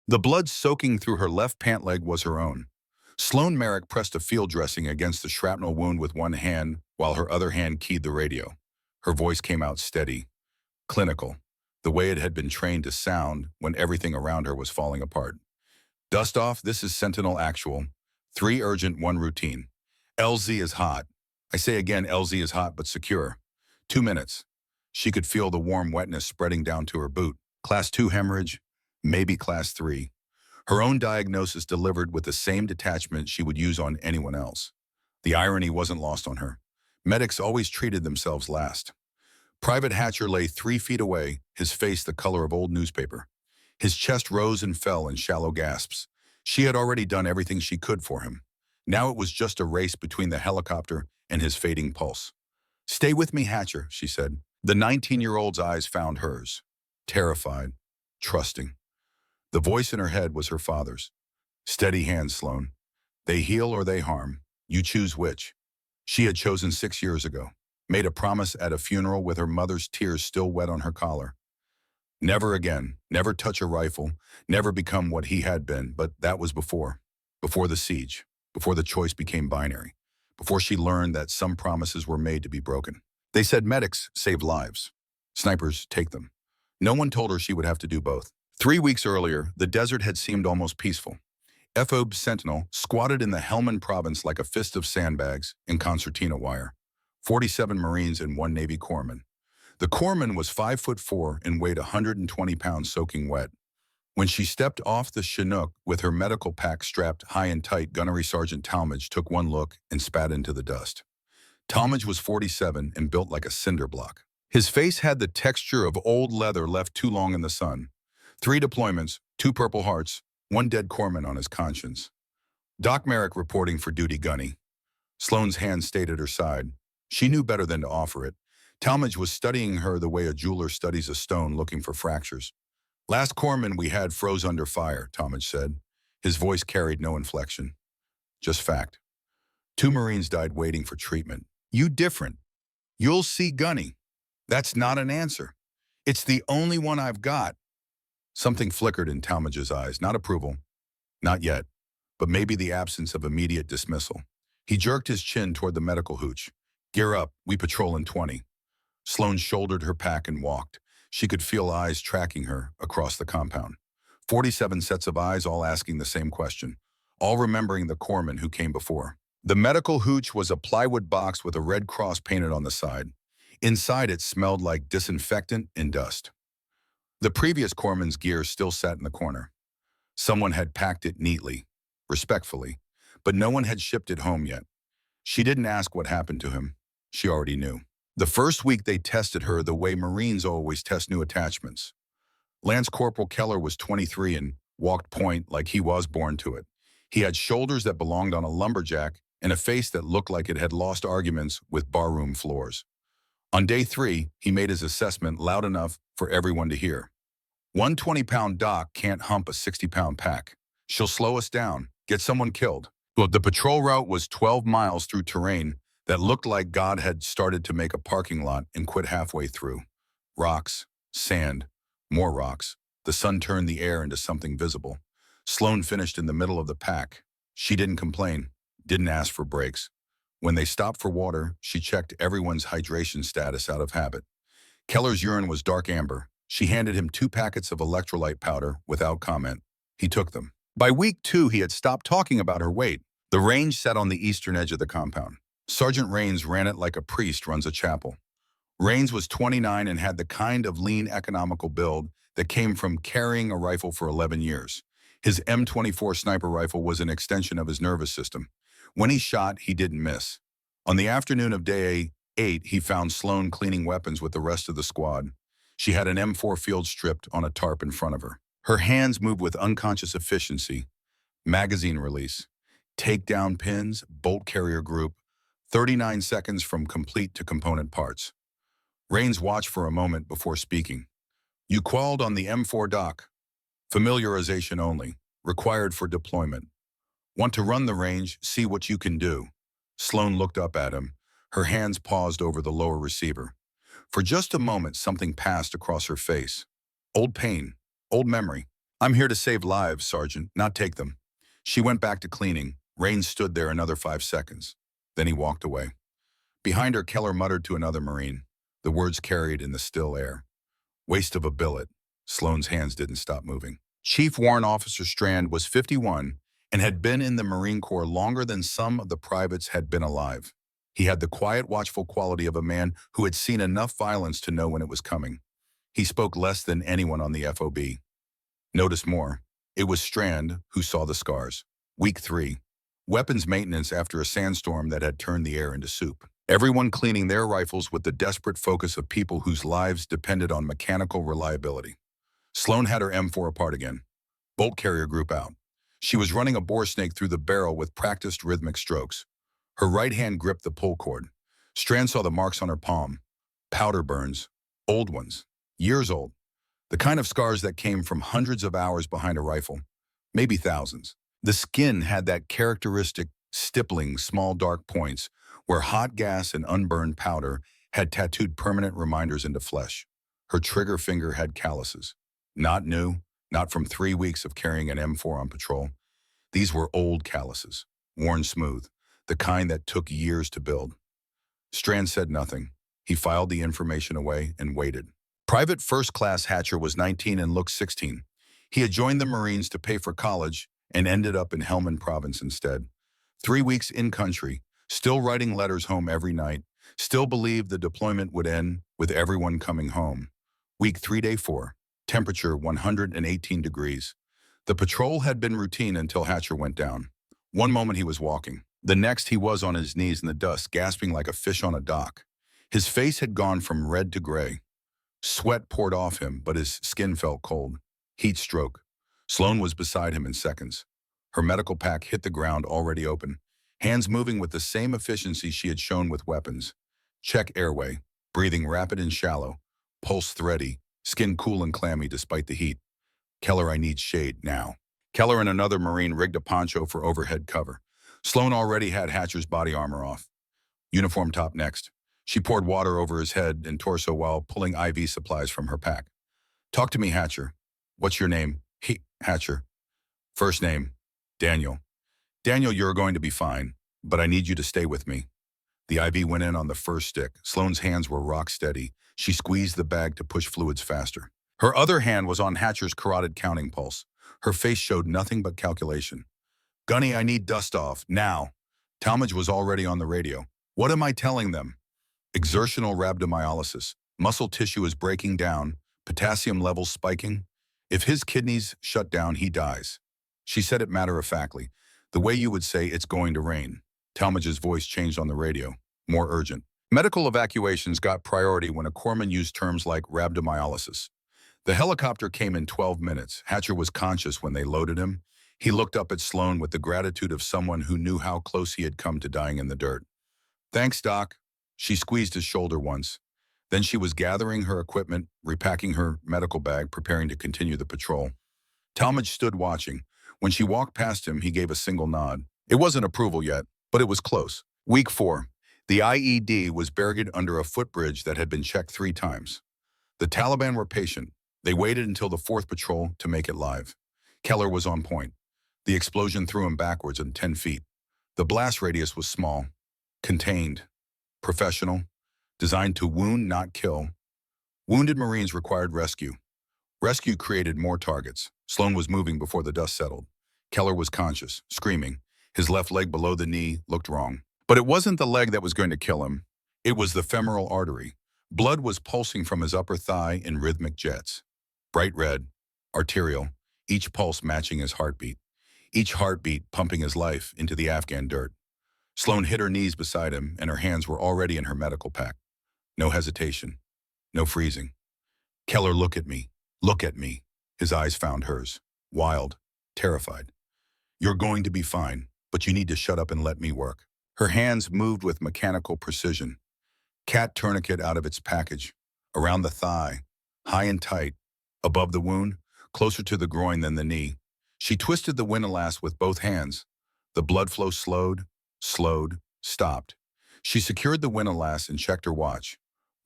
The blood soaking through her left pant leg was her own. Sloane Merrick pressed a field dressing against the shrapnel wound with one hand while her other hand keyed the radio. Her voice came out steady, clinical, the way it had been trained to sound when everything around her was falling apart. Dust off, this is Sentinel Actual. 3 urgent, 1 routine. LZ is hot. I say again, LZ is hot but secure. 2 minutes. She could feel the warm wetness spreading down to her boot. Class 2 hemorrhage, maybe Class 3. Her own diagnosis delivered with the same detachment she would use on anyone else. The irony wasn't lost on her. Medics always treated themselves last. Private Hatcher lay 3 feet away, his face the color of old newspaper. His chest rose and fell in shallow gasps. She had already done everything she could for him. Now it was just a race between the helicopter and his fading pulse. "Stay with me, Hatcher," she said. The 19-year-old's eyes found hers. Terrified, trusting. The voice in her head was her father's. "Steady hands, Sloane. They heal or they harm. You choose which." She had chosen 6 years ago, made a promise at a funeral with her mother's tears still wet on her collar. Never again, never touch a rifle, never become what he had been, but that was before the siege, before the choice became binary, before she learned that some promises were made to be broken. They said medics save lives. Snipers take them. No one told her she would have to do both. 3 weeks earlier, the desert had seemed almost peaceful. FOB Sentinel squatted in the Helmand province like a fist of sandbags in concertina wire. 47 Marines and 1 Navy corpsman. The corpsman was 5'4" and weighed 120 pounds soaking wet. When she stepped off the Chinook with her medical pack strapped high and tight, Gunnery Sergeant Talmadge took one look and spat into the dust. Talmadge was 47 and built like a cinder block. His face had the texture of old leather left too long in the sun. 3 deployments, 2 Purple Hearts, 1 dead corpsman on his conscience. Doc Merrick reporting for duty, Gunny. Sloane's hand stayed at her side. She knew better than to offer it. Talmadge was studying her the way a jeweler studies a stone looking for fractures. "Last corpsman we had froze under fire," Talmadge said. His voice carried no inflection. "Just fact. 2 Marines died waiting for treatment. You different. You'll see, Gunny. That's not an answer. It's the only one I've got." Something flickered in Talmadge's eyes, not approval. Not yet, but maybe the absence of immediate dismissal. He jerked his chin toward the medical hooch. "Gear up, we patrol in 20. Sloane shouldered her pack and walked. She could feel eyes tracking her across the compound. 47 sets of eyes all asking the same question, all remembering the corpsman who came before. The medical hooch was a plywood box with a red cross painted on the side. Inside it smelled like disinfectant and dust. The previous corpsman's gear still sat in the corner. Someone had packed it neatly, respectfully, but no one had shipped it home yet. She didn't ask what happened to him. She already knew. The first week they tested her the way Marines always test new attachments. Lance Corporal Keller was 23 and walked point like he was born to it. He had shoulders that belonged on a lumberjack and a face that looked like it had lost arguments with barroom floors. On day 3, he made his assessment loud enough for everyone to hear. "One 20-pound doc can't hump a 60-pound pack. She'll slow us down, get someone killed." Well, the patrol route was 12 miles through terrain that looked like God had started to make a parking lot and quit halfway through. Rocks, sand, more rocks. The sun turned the air into something visible. Sloane finished in the middle of the pack. She didn't complain, didn't ask for breaks. When they stopped for water, she checked everyone's hydration status out of habit. Keller's urine was dark amber. She handed him 2 packets of electrolyte powder without comment. He took them. By week 2, he had stopped talking about her weight. The range sat on the eastern edge of the compound. Sergeant Raines ran it like a priest runs a chapel. Raines was 29 and had the kind of lean, economical build that came from carrying a rifle for 11 years. His M24 sniper rifle was an extension of his nervous system. When he shot, he didn't miss. On the afternoon of day 8, he found Sloane cleaning weapons with the rest of the squad. She had an M4 field stripped on a tarp in front of her. Her hands moved with unconscious efficiency. Magazine release, takedown pins, bolt carrier group, 39 seconds from complete to component parts. Raines watched for a moment before speaking. "You qualled on the M4 doc. Familiarization only, required for deployment. Want to run the range, see what you can do." Sloane looked up at him. Her hands paused over the lower receiver. For just a moment, something passed across her face. Old pain, old memory. I'm here to save lives, Sergeant, not take them. She went back to cleaning. Rain stood there another 5 seconds. Then he walked away. Behind her, Keller muttered to another Marine, the words carried in the still air. Waste of a billet. Sloane's hands didn't stop moving. Chief Warrant Officer Strand was 51 and had been in the Marine Corps longer than some of the privates had been alive. He had the quiet, watchful quality of a man who had seen enough violence to know when it was coming. He spoke less than anyone on the FOB. Notice more. It was Strand who saw the scars. Week 3. Weapons maintenance after a sandstorm that had turned the air into soup. Everyone cleaning their rifles with the desperate focus of people whose lives depended on mechanical reliability. Sloane had her M4 apart again. Bolt carrier group out. She was running a bore snake through the barrel with practiced rhythmic strokes. Her right hand gripped the pull cord. Strand saw the marks on her palm. Powder burns. Old ones. Years old. The kind of scars that came from hundreds of hours behind a rifle. Maybe thousands. The skin had that characteristic stippling small dark points where hot gas and unburned powder had tattooed permanent reminders into flesh. Her trigger finger had calluses. Not new, not from 3 weeks of carrying an M4 on patrol. These were old calluses, worn smooth, the kind that took years to build. Strand said nothing. He filed the information away and waited. Private First Class Hatcher was 19 and looked 16. He had joined the Marines to pay for college and ended up in Helmand Province instead. 3 weeks in country, still writing letters home every night, still believed the deployment would end with everyone coming home. Week 3, day 4, temperature 118 degrees. The patrol had been routine until Hatcher went down. One moment he was walking. The next he was on his knees in the dust, gasping like a fish on a dock. His face had gone from red to gray. Sweat poured off him, but his skin felt cold. Heat stroke. Sloane was beside him in seconds. Her medical pack hit the ground already open, hands moving with the same efficiency she had shown with weapons. Check airway, breathing rapid and shallow, pulse thready, skin cool and clammy despite the heat. Keller, I need shade now. Keller and another Marine rigged a poncho for overhead cover. Sloane already had Hatcher's body armor off. Uniform top next. She poured water over his head and torso while pulling IV supplies from her pack. Talk to me, Hatcher. What's your name? Hatcher. First name, Daniel. Daniel, you're going to be fine, but I need you to stay with me. The IV went in on the first stick. Sloane's hands were rock steady. She squeezed the bag to push fluids faster. Her other hand was on Hatcher's carotid counting pulse. Her face showed nothing but calculation. Gunny, I need dust off, now. Talmadge was already on the radio. What am I telling them? Exertional rhabdomyolysis. Muscle tissue is breaking down, potassium levels spiking. If his kidneys shut down, he dies. She said it matter-of-factly, the way you would say it's going to rain. Talmadge's voice changed on the radio, more urgent. Medical evacuations got priority when a corpsman used terms like rhabdomyolysis. The helicopter came in 12 minutes. Hatcher was conscious when they loaded him. He looked up at Sloane with the gratitude of someone who knew how close he had come to dying in the dirt. Thanks, Doc. She squeezed his shoulder once. Then she was gathering her equipment, repacking her medical bag, preparing to continue the patrol. Talmadge stood watching. When she walked past him, he gave a single nod. It wasn't approval yet, but it was close. Week 4. The IED was buried under a footbridge that had been checked 3 times. The Taliban were patient. They waited until the 4th patrol to make it live. Keller was on point. The explosion threw him backwards 10 feet. The blast radius was small, contained, professional, designed to wound, not kill. Wounded Marines required rescue. Rescue created more targets. Sloane was moving before the dust settled. Keller was conscious, screaming. His left leg below the knee looked wrong. But it wasn't the leg that was going to kill him. It was the femoral artery. Blood was pulsing from his upper thigh in rhythmic jets. Bright red, arterial, each pulse matching his heartbeat. Each heartbeat pumping his life into the Afghan dirt. Sloane hit her knees beside him, and her hands were already in her medical pack. No hesitation. No freezing. Keller, look at me. Look at me. His eyes found hers. Wild. Terrified. You're going to be fine, but you need to shut up and let me work. Her hands moved with mechanical precision. Cat tourniquet out of its package. Around the thigh. High and tight. Above the wound. Closer to the groin than the knee. She twisted the windlass with both hands. The blood flow slowed, stopped. She secured the windlass and checked her watch.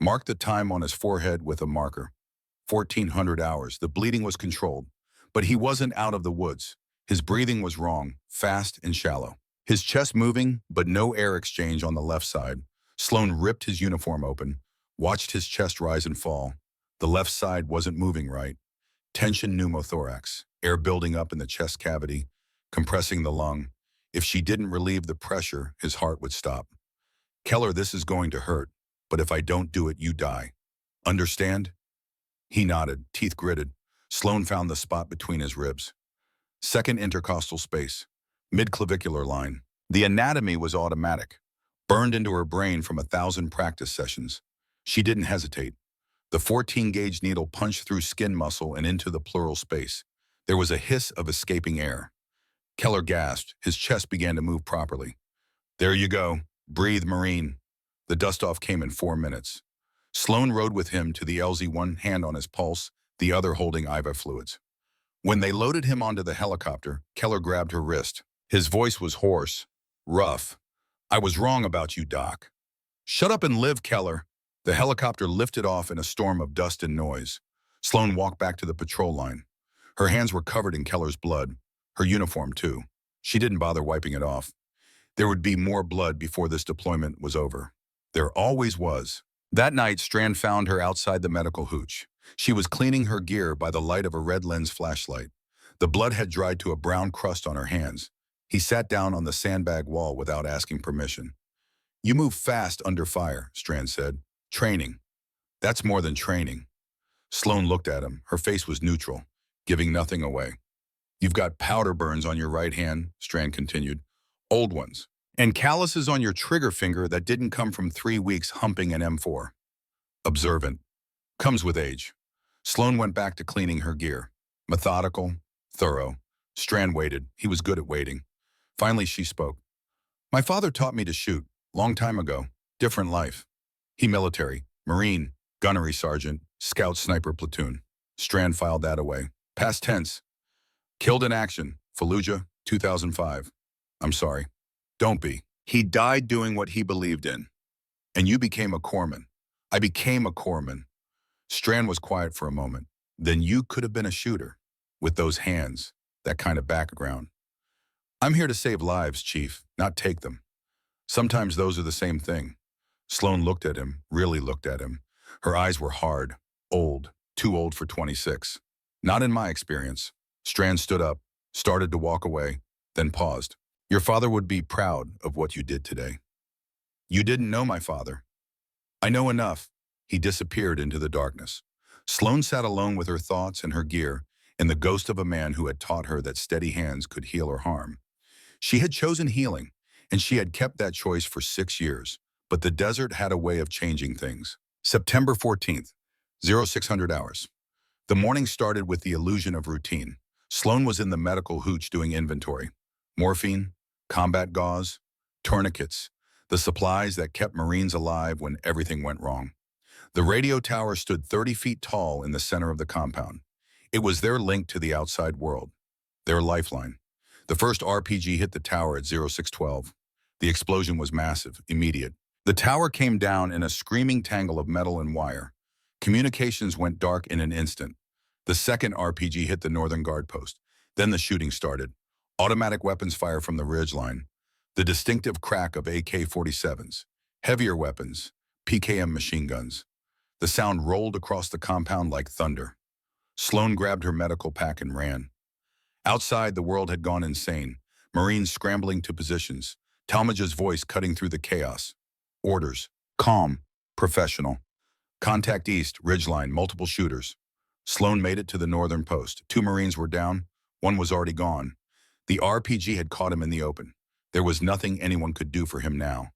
Marked the time on his forehead with a marker. 1400 hours. The bleeding was controlled, But he wasn't out of the woods. His breathing was wrong, fast and shallow. His chest moving, but no air exchange on the left side. Sloan ripped his uniform open, watched his chest rise and fall. The left side wasn't moving right. Tension pneumothorax, air building up in the chest cavity, compressing the lung. If she didn't relieve the pressure, his heart would stop. Keller, this is going to hurt, but if I don't do it, you die. Understand? He nodded, teeth gritted. Sloan found the spot between his ribs. Second intercostal space, mid-clavicular line. The anatomy was automatic, burned into her brain from 1,000 practice sessions. She didn't hesitate. The 14-gauge needle punched through skin muscle and into the pleural space. There was a hiss of escaping air. Keller gasped. His chest began to move properly. There you go. Breathe, Marine. The dust-off came in 4 minutes. Sloan rode with him to the LZ, one hand on his pulse, the other holding IV fluids. When they loaded him onto the helicopter, Keller grabbed her wrist. His voice was hoarse, rough. I was wrong about you, Doc. Shut up and live, Keller. The helicopter lifted off in a storm of dust and noise. Sloan walked back to the patrol line. Her hands were covered in Keller's blood. Her uniform, too. She didn't bother wiping it off. There would be more blood before this deployment was over. There always was. That night, Strand found her outside the medical hooch. She was cleaning her gear by the light of a red lens flashlight. The blood had dried to a brown crust on her hands. He sat down on the sandbag wall without asking permission. You move fast under fire, Strand said. Training. That's more than training. Sloan looked at him. Her face was neutral, giving nothing away. You've got powder burns on your right hand, Strand continued. Old ones. And calluses on your trigger finger that didn't come from 3 weeks humping an M4. Observant. Comes with age. Sloan went back to cleaning her gear. Methodical, thorough. Strand waited. He was good at waiting. Finally, she spoke. My father taught me to shoot. Long time ago. Different life. He military. Marine. Gunnery sergeant. Scout sniper platoon. Strand filed that away. Past tense. Killed in action. Fallujah, 2005. I'm sorry. Don't be. He died doing what he believed in. And you became a corpsman. I became a corpsman. Strand was quiet for a moment. Then you could have been a shooter. With those hands. That kind of background. I'm here to save lives, Chief, not take them. Sometimes those are the same thing. Sloan looked at him, really looked at him. Her eyes were hard, old, too old for 26. Not in my experience. Strand stood up, started to walk away, then paused. Your father would be proud of what you did today. You didn't know my father. I know enough. He disappeared into the darkness. Sloan sat alone with her thoughts and her gear, and the ghost of a man who had taught her that steady hands could heal or harm. She had chosen healing, and she had kept that choice for 6 years, but the desert had a way of changing things. September 14th, 0600 hours. The morning started with the illusion of routine. Sloan was in the medical hooch doing inventory. Morphine, combat gauze, tourniquets, the supplies that kept Marines alive when everything went wrong. The radio tower stood 30 feet tall in the center of the compound. It was their link to the outside world, their lifeline. The first RPG hit the tower at 0612. The explosion was massive, immediate. The tower came down in a screaming tangle of metal and wire. Communications went dark in an instant. The second RPG hit the northern guard post. Then the shooting started. Automatic weapons fire from the ridgeline. The distinctive crack of AK-47s. Heavier weapons, PKM machine guns. The sound rolled across the compound like thunder. Sloan grabbed her medical pack and ran. Outside, the world had gone insane. Marines scrambling to positions. Talmadge's voice cutting through the chaos. Orders. Calm. Professional. Contact east, ridgeline, multiple shooters. Sloan made it to the northern post. 2 Marines were down. 1 was already gone. The RPG had caught him in the open. There was nothing anyone could do for him now.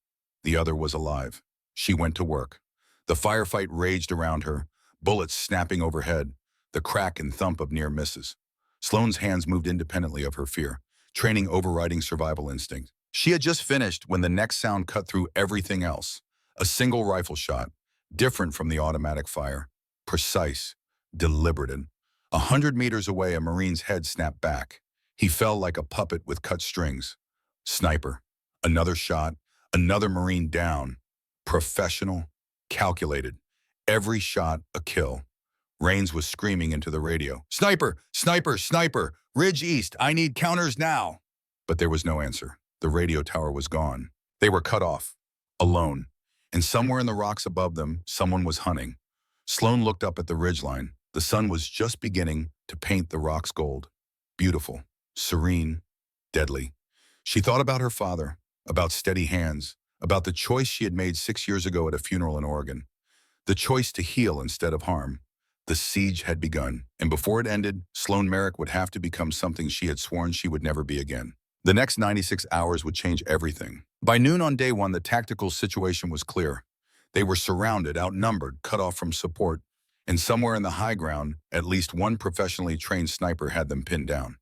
The other was alive. She went to work. The firefight raged around her, bullets snapping overhead, the crack and thump of near misses. Sloan's hands moved independently of her fear, training overriding survival instinct. She had just finished when the next sound cut through everything else. A single rifle shot, different from the automatic fire. Precise, deliberate. 100 meters away, a Marine's head snapped back. He fell like a puppet with cut strings. Sniper. Another shot. Another Marine down. Professional. Calculated. Every shot a kill. Rains was screaming into the radio. Sniper! Sniper! Sniper! Ridge East! I need counters now! But there was no answer. The radio tower was gone. They were cut off. Alone. And somewhere in the rocks above them, someone was hunting. Sloan looked up at the ridgeline. The sun was just beginning to paint the rocks gold. Beautiful. Serene. Deadly. She thought about her father, about steady hands, about the choice she had made 6 years ago at a funeral in Oregon. The choice to heal instead of harm. The siege had begun, and before it ended, Sloan Merrick would have to become something she had sworn she would never be again. The next 96 hours would change everything. By noon on day one, the tactical situation was clear. They were surrounded, outnumbered, cut off from support, and somewhere in the high ground, at least one professionally trained sniper had them pinned down.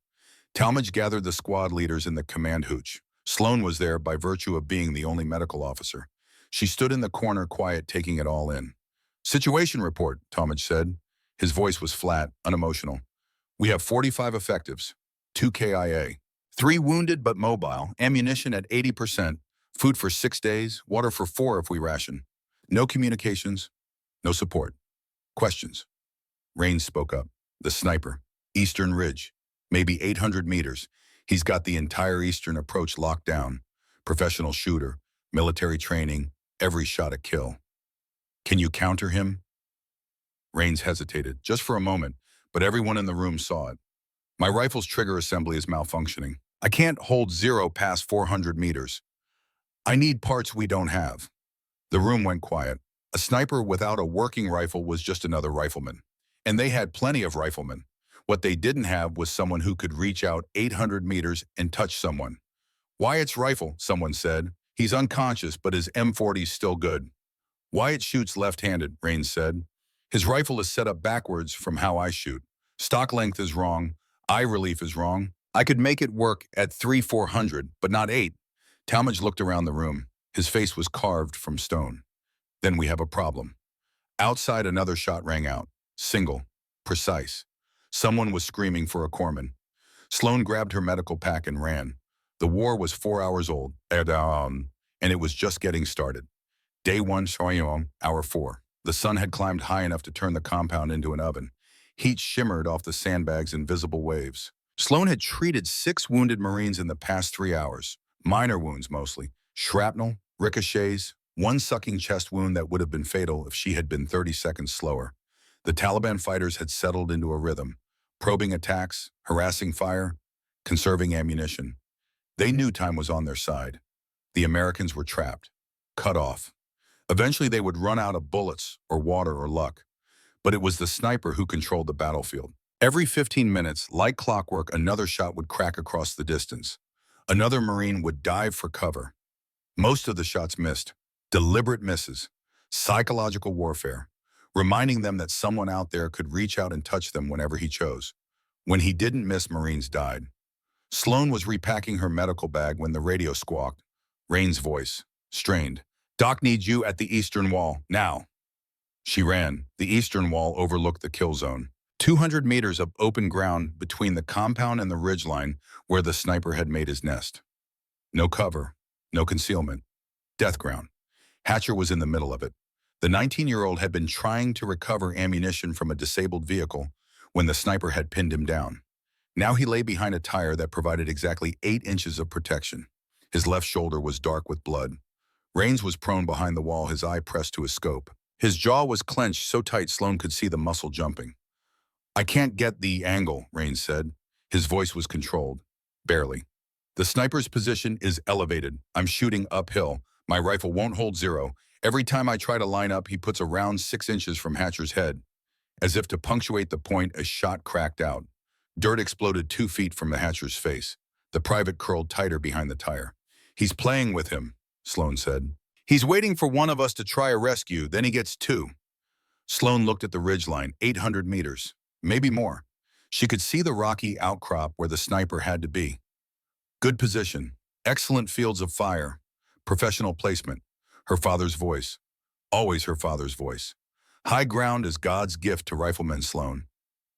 Talmadge gathered the squad leaders in the command hooch. Sloan was there by virtue of being the only medical officer. She stood in the corner, quiet, taking it all in. Situation report, Talmadge said. His voice was flat, unemotional. We have 45 effectives, 2 KIA, 3 wounded but mobile, ammunition at 80%, food for 6 days, water for 4 if we ration. No communications, no support. Questions. Rains spoke up. The sniper, Eastern Ridge, maybe 800 meters. He's got the entire eastern approach locked down. Professional shooter, military training, every shot a kill. Can you counter him? Rains hesitated, just for a moment, but everyone in the room saw it. My rifle's trigger assembly is malfunctioning. I can't hold 0 past 400 meters. I need parts we don't have. The room went quiet. A sniper without a working rifle was just another rifleman. And they had plenty of riflemen. What they didn't have was someone who could reach out 800 meters and touch someone. Wyatt's rifle, someone said. He's unconscious, but his M40's still good. Wyatt shoots left-handed, Rains said. His rifle is set up backwards from how I shoot. Stock length is wrong. Eye relief is wrong. I could make it work at 3-400, but not 8. Talmadge looked around the room. His face was carved from stone. Then we have a problem. Outside, another shot rang out. Single. Precise. Someone was screaming for a corpsman. Sloan grabbed her medical pack and ran. The war was 4 hours old, and it was just getting started. Day 1, hour 4. The sun had climbed high enough to turn the compound into an oven. Heat shimmered off the sandbags in visible waves. Sloan had treated 6 wounded Marines in the past 3 hours. Minor wounds mostly. Shrapnel, ricochets, 1 sucking chest wound that would have been fatal if she had been 30 seconds slower. The Taliban fighters had settled into a rhythm. Probing attacks, harassing fire, conserving ammunition. They knew time was on their side. The Americans were trapped. Cut off. Eventually they would run out of bullets or water or luck. But it was the sniper who controlled the battlefield. Every 15 minutes, like clockwork, another shot would crack across the distance. Another Marine would dive for cover. Most of the shots missed. Deliberate misses. Psychological warfare. Reminding them that someone out there could reach out and touch them whenever he chose. When he didn't miss, Marines died. Sloan was repacking her medical bag when the radio squawked. Rain's voice, strained. Doc needs you at the eastern wall, now. She ran. The eastern wall overlooked the kill zone. 200 meters of open ground between the compound and the ridgeline where the sniper had made his nest. No cover, no concealment. Death ground. Hatcher was in the middle of it. The 19-year-old had been trying to recover ammunition from a disabled vehicle when the sniper had pinned him down. Now he lay behind a tire that provided exactly 8 inches of protection. His left shoulder was dark with blood. Rains was prone behind the wall, his eye pressed to his scope. His jaw was clenched so tight Sloan could see the muscle jumping. I can't get the angle, Rains said. His voice was controlled. Barely. The sniper's position is elevated. I'm shooting uphill. My rifle won't hold 0. Every time I try to line up, he puts a round 6 inches from Hatcher's head. As if to punctuate the point, a shot cracked out. Dirt exploded 2 feet from the Hatcher's face. The private curled tighter behind the tire. He's playing with him, Sloan said. He's waiting for one of us to try a rescue, then he gets 2. Sloan looked at the ridgeline, 800 meters, maybe more. She could see the rocky outcrop where the sniper had to be. Good position, excellent fields of fire, professional placement. Her father's voice, always her father's voice. High ground is God's gift to riflemen, Sloan.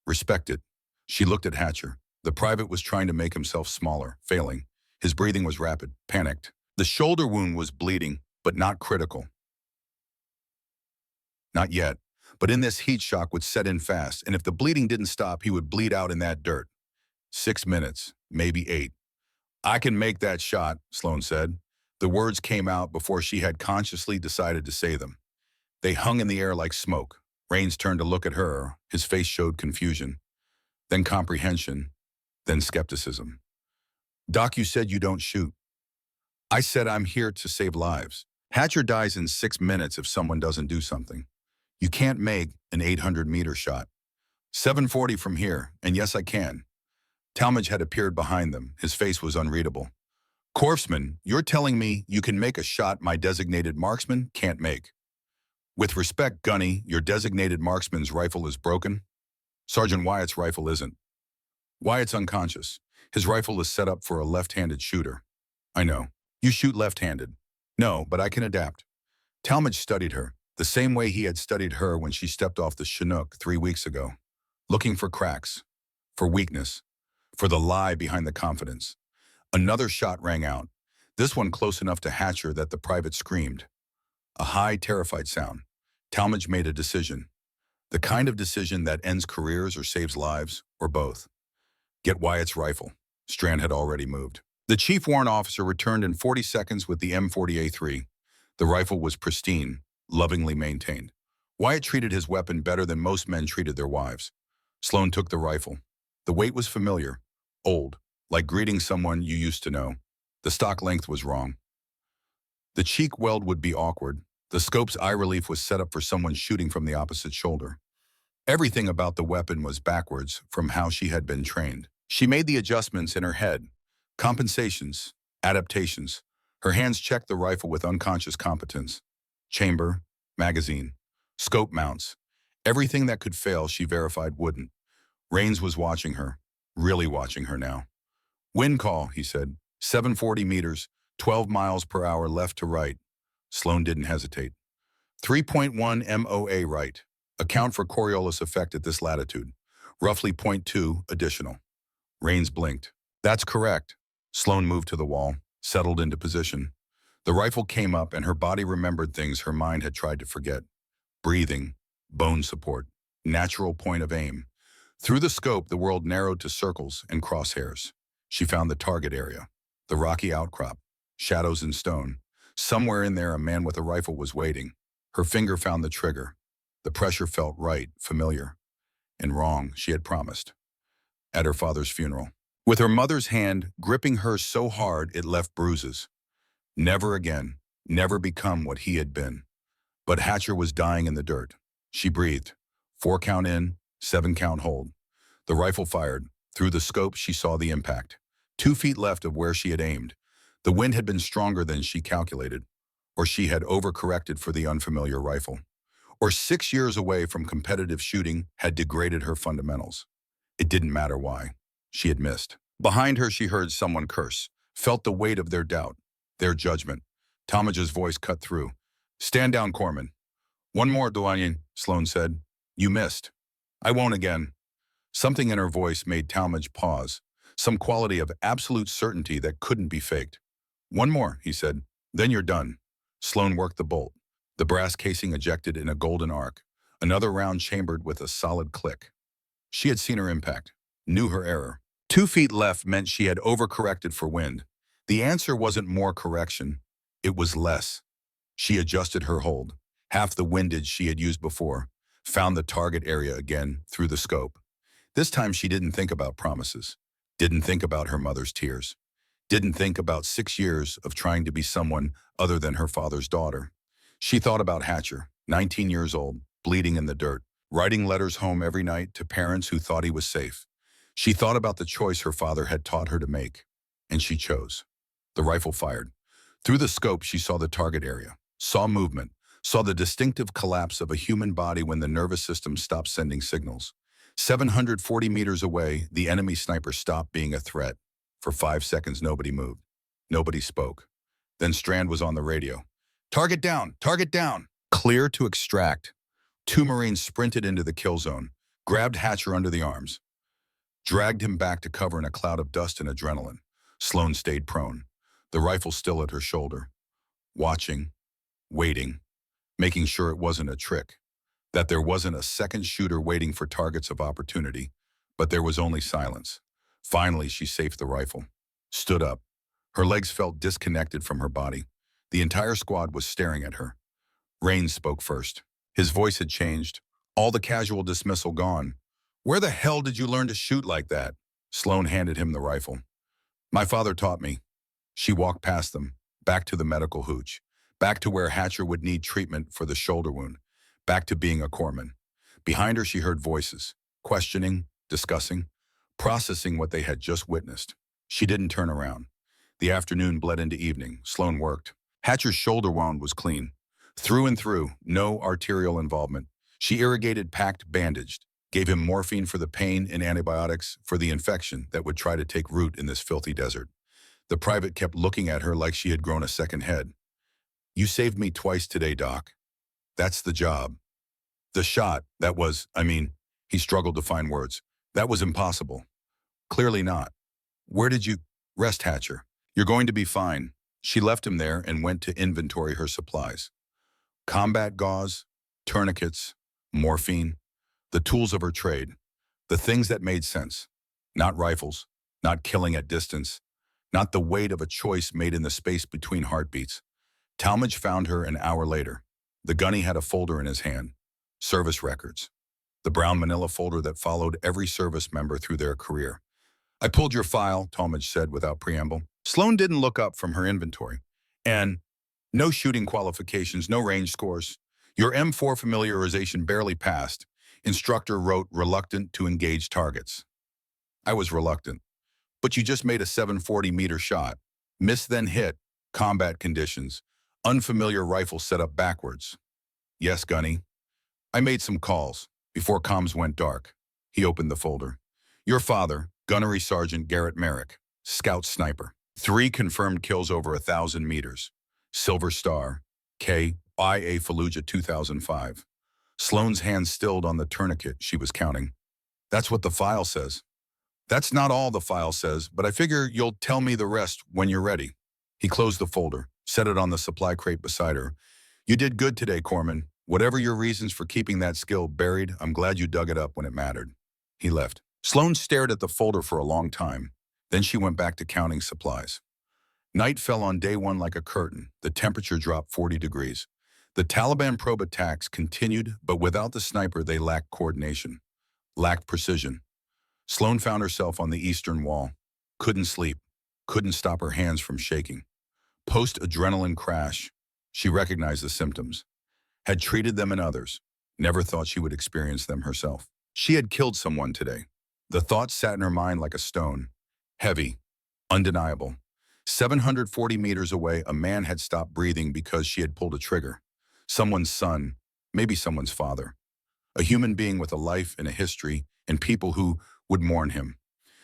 Respect it. She looked at Hatcher. The private was trying to make himself smaller, failing. His breathing was rapid, panicked. The shoulder wound was bleeding, but not critical. Not yet, But in this heat shock would set in fast, and if the bleeding didn't stop, he would bleed out in that dirt. 6 minutes, maybe 8. I can make that shot, Sloan said. The words came out before she had consciously decided to say them. They hung in the air like smoke. Rains turned to look at her. His face showed confusion, then comprehension, then skepticism. Doc, you said you don't shoot. I said I'm here to save lives. Hatcher dies in 6 minutes if someone doesn't do something. You can't make an 800-meter shot. 740 from here, and yes, I can. Talmadge had appeared behind them. His face was unreadable. Corpsman, you're telling me you can make a shot my designated marksman can't make. With respect, Gunny, your designated marksman's rifle is broken. Sergeant Wyatt's rifle isn't. Wyatt's unconscious. His rifle is set up for a left-handed shooter. I know. You shoot left-handed. No, but I can adapt. Talmadge studied her, the same way he had studied her when she stepped off the Chinook 3 weeks ago, looking for cracks, for weakness, for the lie behind the confidence. Another shot rang out, this one close enough to Hatcher that the private screamed. A high, terrified sound. Talmadge made a decision. The kind of decision that ends careers or saves lives, or both. Get Wyatt's rifle. Strand had already moved. The chief warrant officer returned in 40 seconds with the M40A3. The rifle was pristine, lovingly maintained. Wyatt treated his weapon better than most men treated their wives. Sloan took the rifle. The weight was familiar, old, like greeting someone you used to know. The stock length was wrong. The cheek weld would be awkward. The scope's eye relief was set up for someone shooting from the opposite shoulder. Everything about the weapon was backwards from how she had been trained. She made the adjustments in her head. Compensations, adaptations. Her hands checked the rifle with unconscious competence. Chamber, magazine, scope mounts. Everything that could fail, she verified wouldn't. Rains was watching her, really watching her now. Wind call, he said. 740 meters, 12 miles per hour left to right. Sloan didn't hesitate. 3.1 MOA right. Account for Coriolis effect at this latitude. Roughly 0.2 additional. Rains blinked. That's correct. Sloan moved to the wall, settled into position. The rifle came up and her body remembered things her mind had tried to forget. Breathing, bone support, natural point of aim. Through the scope, the world narrowed to circles and crosshairs. She found the target area, the rocky outcrop, shadows in stone. Somewhere in there, a man with a rifle was waiting. Her finger found the trigger. The pressure felt right, familiar, and wrong, she had promised. At her father's funeral. With her mother's hand gripping her so hard it left bruises. Never again, never become what he had been. But Hatcher was dying in the dirt. She breathed. 4 count in, 7 count hold. The rifle fired. Through the scope, she saw the impact. 2 feet left of where she had aimed. The wind had been stronger than she calculated, or she had overcorrected for the unfamiliar rifle, or 6 years away from competitive shooting had degraded her fundamentals. It didn't matter why. She had missed. Behind her, she heard someone curse, felt the weight of their doubt, their judgment. Talmadge's voice cut through. Stand down, Corpsman. One more, Douanier, Sloan said. You missed. I won't again. Something in her voice made Talmadge pause, some quality of absolute certainty that couldn't be faked. One more, he said. Then you're done. Sloan worked the bolt. The brass casing ejected in a golden arc. Another round chambered with a solid click. She had seen her impact, knew her error. 2 feet left meant she had overcorrected for wind. The answer wasn't more correction. It was less. She adjusted her hold, half the windage she had used before, found the target area again through the scope. This time she didn't think about promises, didn't think about her mother's tears, didn't think about 6 years of trying to be someone other than her father's daughter. She thought about Hatcher, 19 years old, bleeding in the dirt, writing letters home every night to parents who thought he was safe. She thought about the choice her father had taught her to make, and she chose. The rifle fired. Through the scope, she saw the target area, saw movement, saw the distinctive collapse of a human body when the nervous system stopped sending signals. 740 meters away, the enemy sniper stopped being a threat. For 5 seconds, nobody moved. Nobody spoke. Then Strand was on the radio. Target down! Target down! Clear to extract. 2 Marines sprinted into the kill zone, grabbed Hatcher under the arms, dragged him back to cover in a cloud of dust and adrenaline. Sloan stayed prone, the rifle still at her shoulder, watching, waiting, making sure it wasn't a trick. that there wasn't a second shooter waiting for targets of opportunity, but there was only silence. Finally, she safed the rifle, stood up. Her legs felt disconnected from her body. The entire squad was staring at her. Raines spoke first. His voice had changed. All the casual dismissal gone. "Where the hell did you learn to shoot like that?" Sloan handed him the rifle. "My father taught me." She walked past them, back to the medical hooch, back to where Hatcher would need treatment for the shoulder wound, back to being a corpsman. Behind her, she heard voices, questioning, discussing, processing what they had just witnessed. She didn't turn around. The afternoon bled into evening. Sloan worked. Hatcher's shoulder wound was clean. Through and through, no arterial involvement. She irrigated, packed, bandaged, gave him morphine for the pain and antibiotics for the infection that would try to take root in this filthy desert. The private kept looking at her like she had grown a second head. "You saved me twice today, Doc. That's the job." "The shot, that was, he struggled to find words. "That was impossible." "Clearly not." "Where did you rest, Hatcher? You're going to be fine." She left him there and went to inventory her supplies. Combat gauze, tourniquets, morphine, the tools of her trade, the things that made sense. Not rifles, not killing at distance, not the weight of a choice made in the space between heartbeats. Talmadge found her an hour later. The gunny had a folder in his hand. Service records. The brown manila folder that followed every service member through their career. "I pulled your file," Talmadge said without preamble. Sloan didn't look up from her inventory. "And no shooting qualifications, no range scores. Your M4 familiarization barely passed." Instructor wrote, "reluctant to engage targets." I was reluctant. "But you just made a 740-meter shot. Miss then hit. Combat conditions. Unfamiliar rifle set up backwards." "Yes, Gunny." "I made some calls before comms went dark." He opened the folder. "Your father, Gunnery Sergeant Garrett Merrick, scout sniper. 3 confirmed kills over 1,000 meters. Silver Star, KIA Fallujah 2005. Sloan's hand stilled on the tourniquet she was counting. "That's what the file says." "That's not all the file says, but I figure you'll tell me the rest when you're ready." He closed the folder, set it on the supply crate beside her. "You did good today, Corpsman. Whatever your reasons for keeping that skill buried, I'm glad you dug it up when it mattered." He left. Sloan stared at the folder for a long time. Then she went back to counting supplies. Night fell on day 1 like a curtain. The temperature dropped 40 degrees. The Taliban probe attacks continued, but without the sniper, they lacked coordination, lacked precision. Sloan found herself on the eastern wall. Couldn't sleep. Couldn't stop her hands from shaking. Post-adrenaline crash. She recognized the symptoms. Had treated them in others. Never thought she would experience them herself. She had killed someone today. The thought sat in her mind like a stone. Heavy. Undeniable. 740 meters away, a man had stopped breathing because she had pulled a trigger. Someone's son. Maybe someone's father. A human being with a life and a history, and people who would mourn him.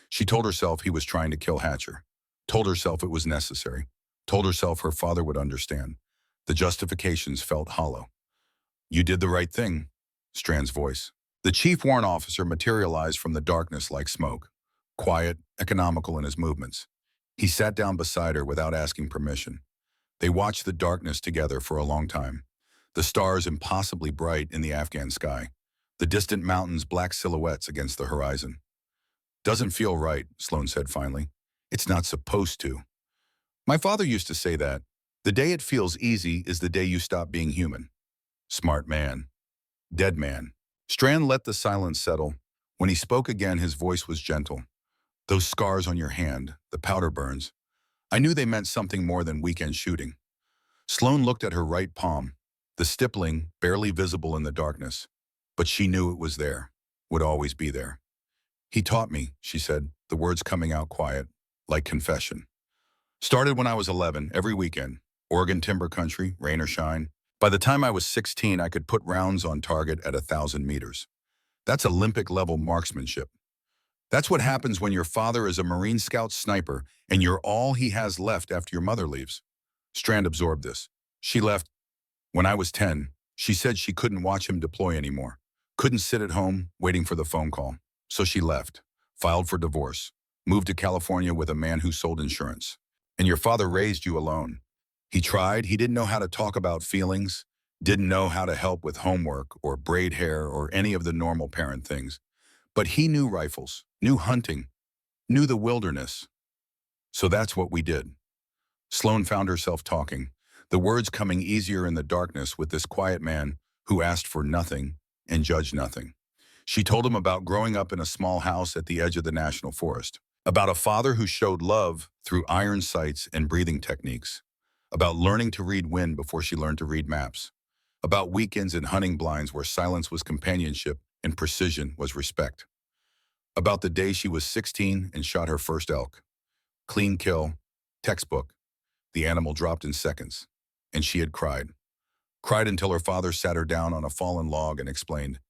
She told herself he was trying to kill Hatcher. Told herself it was necessary. Told herself her father would understand. The justifications felt hollow. "You did the right thing," Strand's voice. The chief warrant officer materialized from the darkness like smoke. Quiet, economical in his movements. He sat down beside her without asking permission. They watched the darkness together for a long time. The stars impossibly bright in the Afghan sky. The distant mountains black silhouettes against the horizon. "Doesn't feel right," Sloan said finally. "It's not supposed to." "My father used to say that. The day it feels easy is the day you stop being human." Smart man. Dead man. Strand let the silence settle. When he spoke again, his voice was gentle. "Those scars on your hand, the powder burns. I knew they meant something more than weekend shooting." Sloan looked at her right palm, the stippling barely visible in the darkness. But she knew it was there, would always be there. "He taught me," she said, the words coming out quiet, like confession. "Started when I was 11, every weekend. Oregon timber country, rain or shine. By the time I was 16, I could put rounds on target at 1,000 meters. That's Olympic-level marksmanship. That's what happens when your father is a Marine Scout sniper and you're all he has left after your mother leaves." Strand absorbed this. "She left when I was 10. She said she couldn't watch him deploy anymore. Couldn't sit at home waiting for the phone call. So she left, filed for divorce, moved to California with a man who sold insurance. And your father raised you alone. He tried, he didn't know how to talk about feelings, Didn't know how to help with homework or braid hair or any of the normal parent things. But he knew rifles, knew hunting, knew the wilderness. So that's what we did. Sloan found herself talking, the words coming easier in the darkness with this quiet man who asked for nothing and judged nothing. She told him about growing up in a small house at the edge of the national forest, about a father who showed love through iron sights and breathing techniques, about learning to read wind before she learned to read maps, about weekends in hunting blinds where silence was companionship and precision was respect, about the day she was 16 and shot her first elk. Clean kill, textbook. The animal dropped in seconds, and she had cried. Cried until her father sat her down on a fallen log and explained,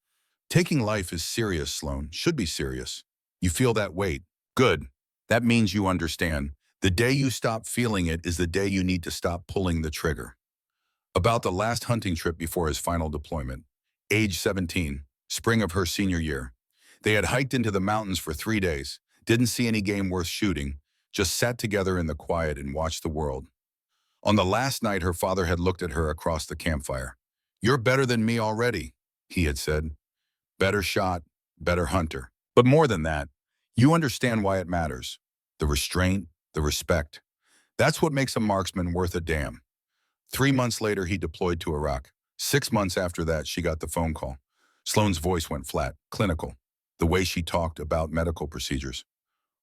"Taking life is serious, Sloan. Should be serious. You feel that weight. Good. That means you understand. The day you stop feeling it is the day you need to stop pulling the trigger." About the last hunting trip before his final deployment. Age 17, spring of her senior year. They had hiked into the mountains for 3 days, didn't see any game worth shooting, just sat together in the quiet and watched the world. On the last night, her father had looked at her across the campfire. "You're better than me already," he had said. "Better shot, better hunter. But more than that, you understand why it matters. The restraint, the respect. That's what makes a marksman worth a damn." 3 months later, he deployed to Iraq. 6 months after that, she got the phone call. Sloane's voice went flat, clinical, the way she talked about medical procedures.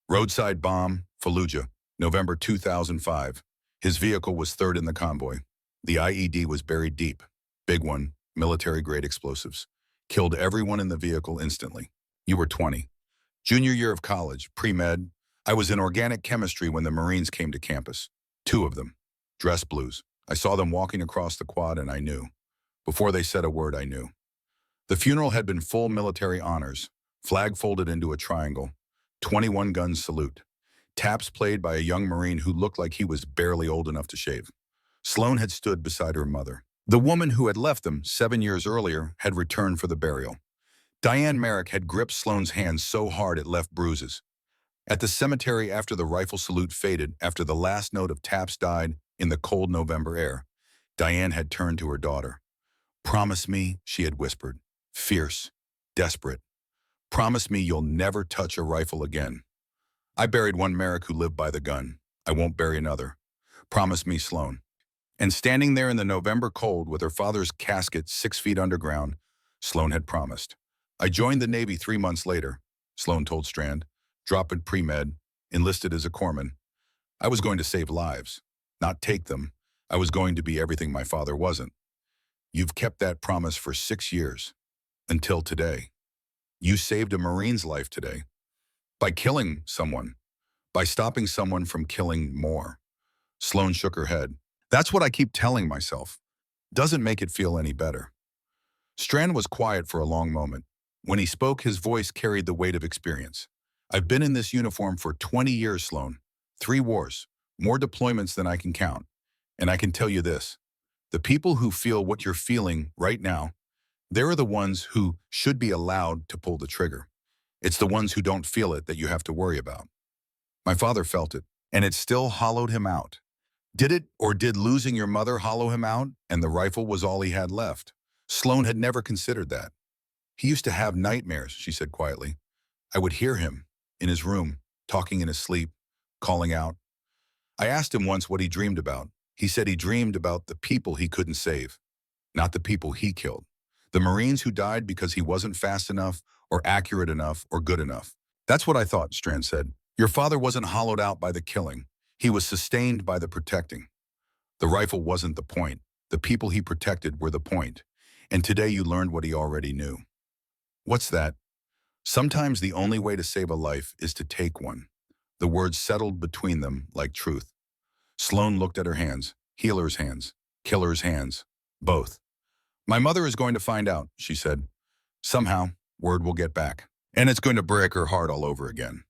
Roadside bomb, Fallujah, November 2005. His vehicle was third in the convoy. The IED was buried deep. Big one, military-grade explosives. Killed everyone in the vehicle instantly. You were 20. Junior year of college, pre-med. I was in organic chemistry when the Marines came to campus. 2 of them. Dress blues. I saw them walking across the quad and I knew. Before they said a word, I knew. The funeral had been full military honors. Flag folded into a triangle. 21 guns salute. Taps played by a young Marine who looked like he was barely old enough to shave. Sloan had stood beside her mother. The woman who had left them 7 years earlier had returned for the burial. Diane Merrick had gripped Sloan's hand so hard it left bruises. At the cemetery after the rifle salute faded, after the last note of taps died in the cold November air, Diane had turned to her daughter. "Promise me," she had whispered, fierce, desperate. "Promise me you'll never touch a rifle again. I buried one Merrick who lived by the gun. I won't bury another. Promise me, Sloan." And standing there in the November cold with her father's casket 6 feet underground, Sloan had promised. "I joined the Navy 3 months later," Sloan told Strand, dropped pre-med, enlisted as a corpsman. "I was going to save lives, not take them. I was going to be everything my father wasn't." "You've kept that promise for 6 years. Until today. You saved a Marine's life today. By killing someone. By stopping someone from killing more." Sloan shook her head. "That's what I keep telling myself. Doesn't make it feel any better." Strand was quiet for a long moment. When he spoke, his voice carried the weight of experience. "I've been in this uniform for 20 years, Sloan. 3 wars. More deployments than I can count. And I can tell you this. The people who feel what you're feeling right now, they're the ones who should be allowed to pull the trigger. It's the ones who don't feel it that you have to worry about." My father felt it, and it still hollowed him out. Did it, or did losing your mother hollow him out, and the rifle was all he had left? Sloan had never considered that. "He used to have nightmares," she said quietly. "I would hear him, in his room, talking in his sleep, calling out. I asked him once what he dreamed about. He said he dreamed about the people he couldn't save, not the people he killed. The Marines who died because he wasn't fast enough, or accurate enough, or good enough. That's what I thought," Strand said. "Your father wasn't hollowed out by the killing. He was sustained by the protecting. The rifle wasn't the point. The people he protected were the point. And today you learned what he already knew." "What's that?" "Sometimes the only way to save a life is to take one." The words settled between them like truth. Sloan looked at her hands, healer's hands, killer's hands, both. "My mother is going to find out," she said. "Somehow, word will get back. And it's going to break her heart all over again.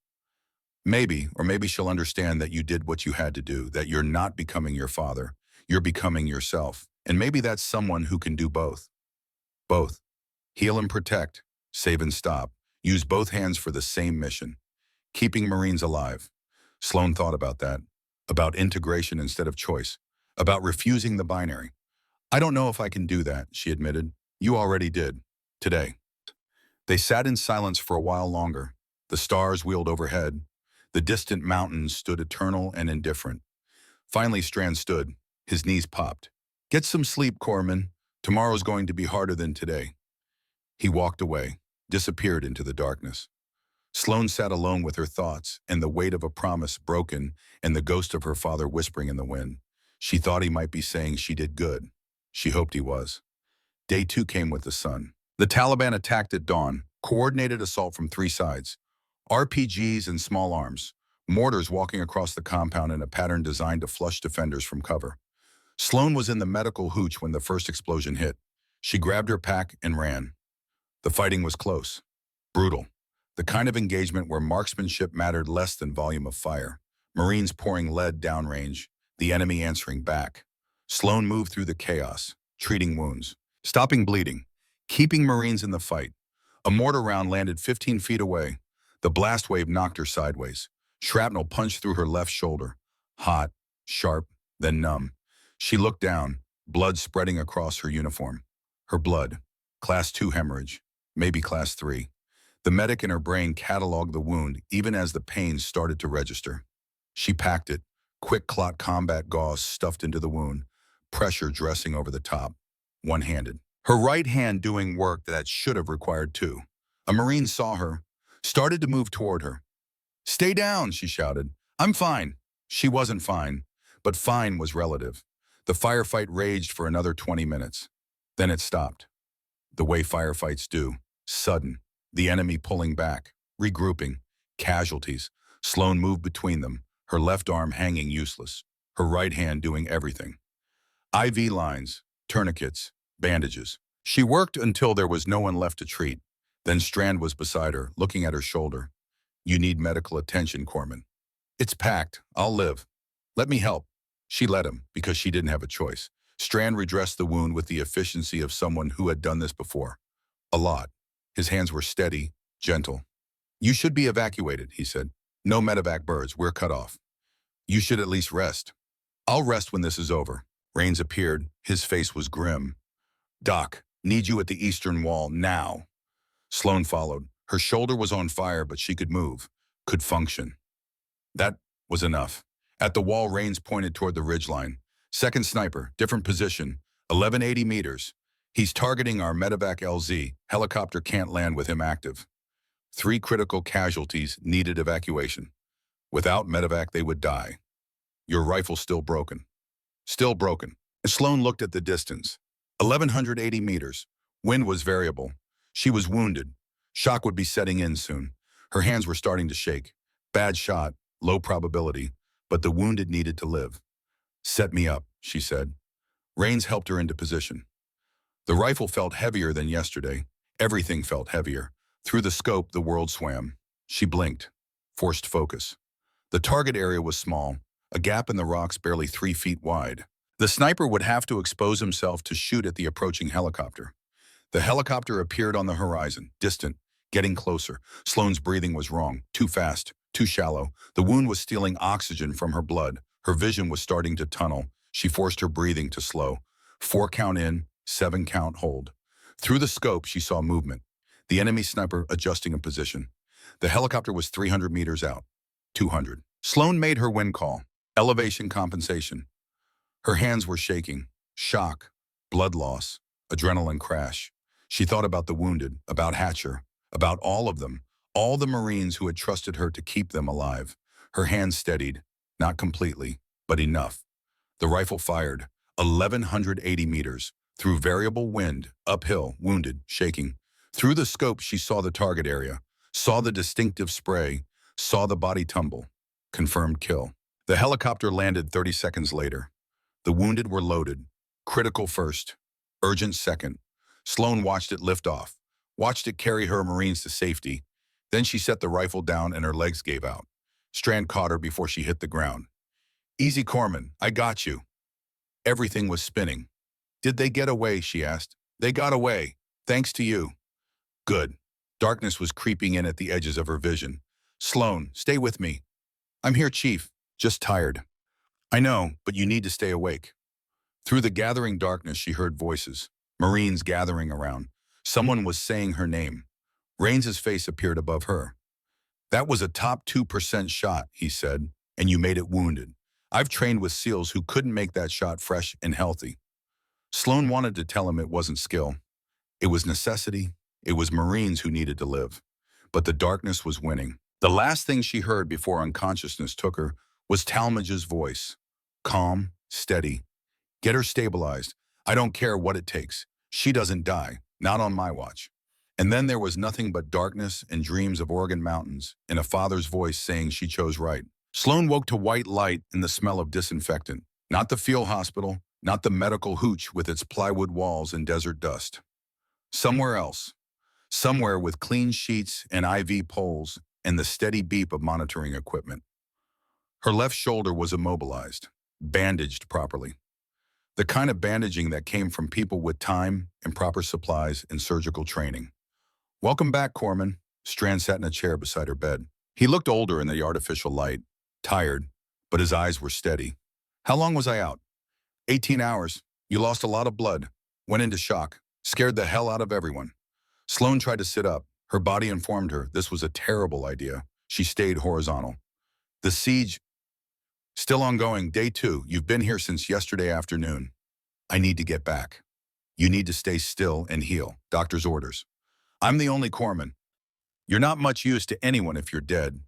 Maybe, or maybe she'll understand that you did what you had to do, that you're not becoming your father, you're becoming yourself. And maybe that's someone who can do both. Both. Heal and protect, save and stop. Use both hands for the same mission. Keeping Marines alive." Sloan thought about that, about integration instead of choice, about refusing the binary. I don't know if I can do that, she admitted. You already did. Today. They sat in silence for a while longer. The stars wheeled overhead. The distant mountains stood eternal and indifferent. Finally, Strand stood. His knees popped. Get some sleep, Corman. Tomorrow's going to be harder than today. He walked away, disappeared into the darkness. Sloane sat alone with her thoughts, and the weight of a promise broken, and the ghost of her father whispering in the wind. She thought he might be saying she did good. She hoped he was. Day 2 came with the sun. The Taliban attacked at dawn, coordinated assault from 3 sides. RPGs and small arms, mortars walking across the compound in a pattern designed to flush defenders from cover. Sloane was in the medical hooch when the first explosion hit. She grabbed her pack and ran. The fighting was close, brutal, the kind of engagement where marksmanship mattered less than volume of fire. Marines pouring lead downrange, the enemy answering back. Sloane moved through the chaos, treating wounds, stopping bleeding, keeping Marines in the fight. A mortar round landed 15 feet away. The blast wave knocked her sideways. Shrapnel punched through her left shoulder. Hot, sharp, then numb. She looked down, blood spreading across her uniform. Her blood, class 2 hemorrhage, maybe class 3. The medic in her brain cataloged the wound even as the pain started to register. She packed it, quick clot combat gauze stuffed into the wound, pressure dressing over the top, one-handed. Her right hand doing work that should have required 2. A Marine saw her, started to move toward her. Stay down, she shouted. I'm fine. She wasn't fine, but fine was relative. The firefight raged for another 20 minutes. Then it stopped. The way firefights do, sudden. The enemy pulling back, regrouping, casualties. Sloane moved between them, her left arm hanging useless, her right hand doing everything. IV lines, tourniquets, bandages. She worked until there was no one left to treat. Then Strand was beside her, looking at her shoulder. You need medical attention, Corman. It's packed. I'll live. Let me help. She let him, because she didn't have a choice. Strand redressed the wound with the efficiency of someone who had done this before. A lot. His hands were steady, gentle. You should be evacuated, he said. No medevac birds, we're cut off. You should at least rest. I'll rest when this is over. Rains appeared. His face was grim. Doc, need you at the eastern wall, now. Sloane followed. Her shoulder was on fire, but she could move, could function. That was enough. At the wall, Rains pointed toward the ridgeline. Second sniper, different position, 1180 meters. He's targeting our medevac LZ. Helicopter can't land with him active. 3 critical casualties needed evacuation. Without medevac, they would die. Your rifle's still broken. Still broken. Sloane looked at the distance. 1180 meters. Wind was variable. She was wounded. Shock would be setting in soon. Her hands were starting to shake. Bad shot, low probability, but the wounded needed to live. Set me up, she said. Rains helped her into position. The rifle felt heavier than yesterday. Everything felt heavier. Through the scope, the world swam. She blinked, forced focus. The target area was small, a gap in the rocks barely 3 feet wide. The sniper would have to expose himself to shoot at the approaching helicopter. The helicopter appeared on the horizon, distant, getting closer. Sloane's breathing was wrong, too fast, too shallow. The wound was stealing oxygen from her blood. Her vision was starting to tunnel. She forced her breathing to slow. 4 count in, 7 count hold. Through the scope, she saw movement. The enemy sniper adjusting a position. The helicopter was 300 meters out. 200. Sloane made her wind call. Elevation compensation. Her hands were shaking. Shock. Blood loss. Adrenaline crash. She thought about the wounded, about Hatcher, about all of them, all the Marines who had trusted her to keep them alive. Her hands steadied. Not completely, but enough. The rifle fired. 1180 meters. Through variable wind, uphill, wounded, shaking. Through the scope, she saw the target area, saw the distinctive spray, saw the body tumble. Confirmed kill. The helicopter landed 30 seconds later. The wounded were loaded. Critical first. Urgent second. Sloane watched it lift off, watched it carry her Marines to safety. Then she set the rifle down and her legs gave out. Strand caught her before she hit the ground. Easy, Corman, I got you. Everything was spinning. Did they get away, she asked. They got away, thanks to you. Good. Darkness was creeping in at the edges of her vision. Sloane, stay with me. I'm here, Chief, just tired. I know, but you need to stay awake. Through the gathering darkness, she heard voices. Marines gathering around. Someone was saying her name. Rains's face appeared above her. "That was a top 2% shot," he said, "and you made it wounded. I've trained with SEALs who couldn't make that shot fresh and healthy." Sloan wanted to tell him it wasn't skill. It was necessity. It was Marines who needed to live. But the darkness was winning. The last thing she heard before unconsciousness took her was Talmadge's voice. Calm, steady. "Get her stabilized. I don't care what it takes. She doesn't die. Not on my watch." And then there was nothing but darkness and dreams of Oregon mountains, and a father's voice saying she chose right. Sloan woke to white light and the smell of disinfectant. Not the field hospital, not the medical hooch with its plywood walls and desert dust. Somewhere else. Somewhere with clean sheets and IV poles and the steady beep of monitoring equipment. Her left shoulder was immobilized, bandaged properly. The kind of bandaging that came from people with time and proper supplies and surgical training. "Welcome back, Corman." Strand sat in a chair beside her bed. He looked older in the artificial light, tired, but his eyes were steady. "How long was I out?" 18 hours. You lost a lot of blood. Went into shock. Scared the hell out of everyone." Sloan tried to sit up. Her body informed her this was a terrible idea. She stayed horizontal. "The siege, still ongoing. Day 2. You've been here since yesterday afternoon. I need to get back. You need to stay still and heal. Doctor's orders." "I'm the only corpsman." "You're not much use to anyone if you're dead."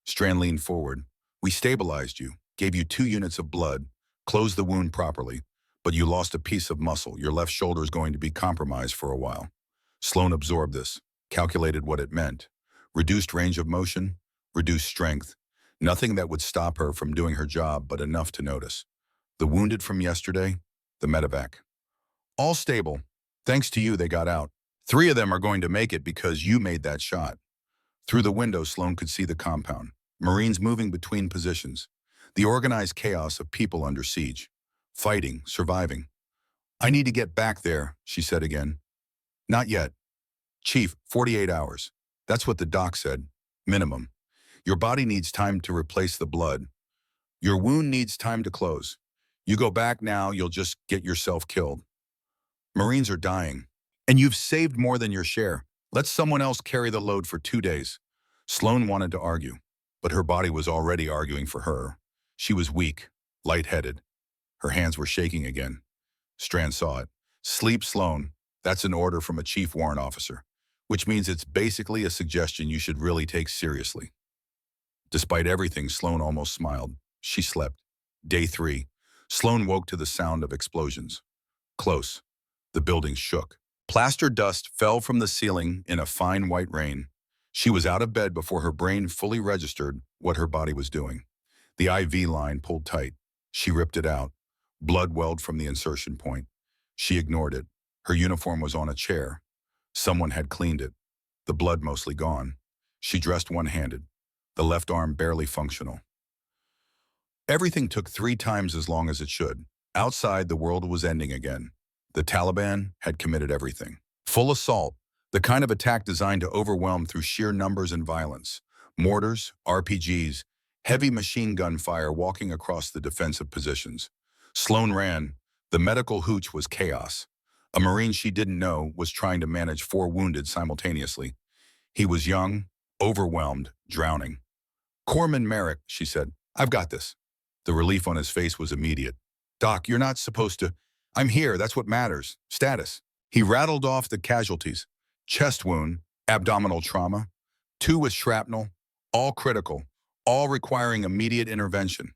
Strand leaned forward. "We stabilized you, gave you 2 units of blood, closed the wound properly, but you lost a piece of muscle. Your left shoulder is going to be compromised for a while." Sloan absorbed this, calculated what it meant. Reduced range of motion, reduced strength. Nothing that would stop her from doing her job, but enough to notice. The wounded from yesterday, the medevac. "All stable. Thanks to you, they got out. 3 of them are going to make it because you made that shot." Through the window, Sloan could see the compound. Marines moving between positions. The organized chaos of people under siege. Fighting, surviving. "I need to get back there," she said again. "Not yet. Chief, 48 hours. That's what the doc said. Minimum. Your body needs time to replace the blood. Your wound needs time to close. You go back now, you'll just get yourself killed. Marines are dying. And you've saved more than your share. Let someone else carry the load for 2 days." Sloan wanted to argue, but her body was already arguing for her. She was weak, lightheaded. Her hands were shaking again. Strand saw it. "Sleep, Sloan. That's an order from a chief warrant officer, which means it's basically a suggestion you should really take seriously." Despite everything, Sloan almost smiled. She slept. Day 3. Sloan woke to the sound of explosions. Close. The building shook. Plaster dust fell from the ceiling in a fine white rain. She was out of bed before her brain fully registered what her body was doing. The IV line pulled tight. She ripped it out. Blood welled from the insertion point. She ignored it. Her uniform was on a chair. Someone had cleaned it. The blood mostly gone. She dressed one-handed. The left arm barely functional. Everything took 3 times as long as it should. Outside, the world was ending again. The Taliban had committed everything. Full assault, the kind of attack designed to overwhelm through sheer numbers and violence. Mortars, RPGs, heavy machine gun fire walking across the defensive positions. Sloan ran. The medical hooch was chaos. A Marine she didn't know was trying to manage 4 wounded simultaneously. He was young, overwhelmed, drowning. "Corman Merrick," she said. "I've got this." The relief on his face was immediate. "Doc, you're not supposed to." "I'm here, that's what matters. Status." He rattled off the casualties. Chest wound, abdominal trauma, 2 with shrapnel, all critical, all requiring immediate intervention.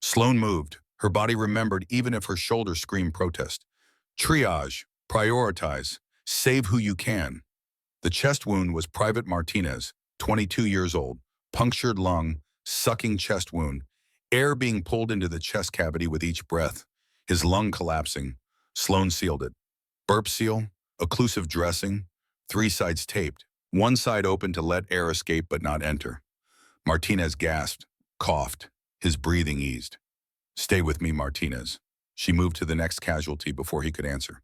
Sloan moved. Her body remembered even if her shoulder screamed protest. Triage, prioritize, save who you can. The chest wound was Private Martinez, 22 years old, punctured lung, sucking chest wound, air being pulled into the chest cavity with each breath, his lung collapsing. Sloan sealed it. Burp seal, occlusive dressing, 3 sides taped, 1 side open to let air escape but not enter. Martinez gasped, coughed, his breathing eased. "Stay with me, Martinez." She moved to the next casualty before he could answer.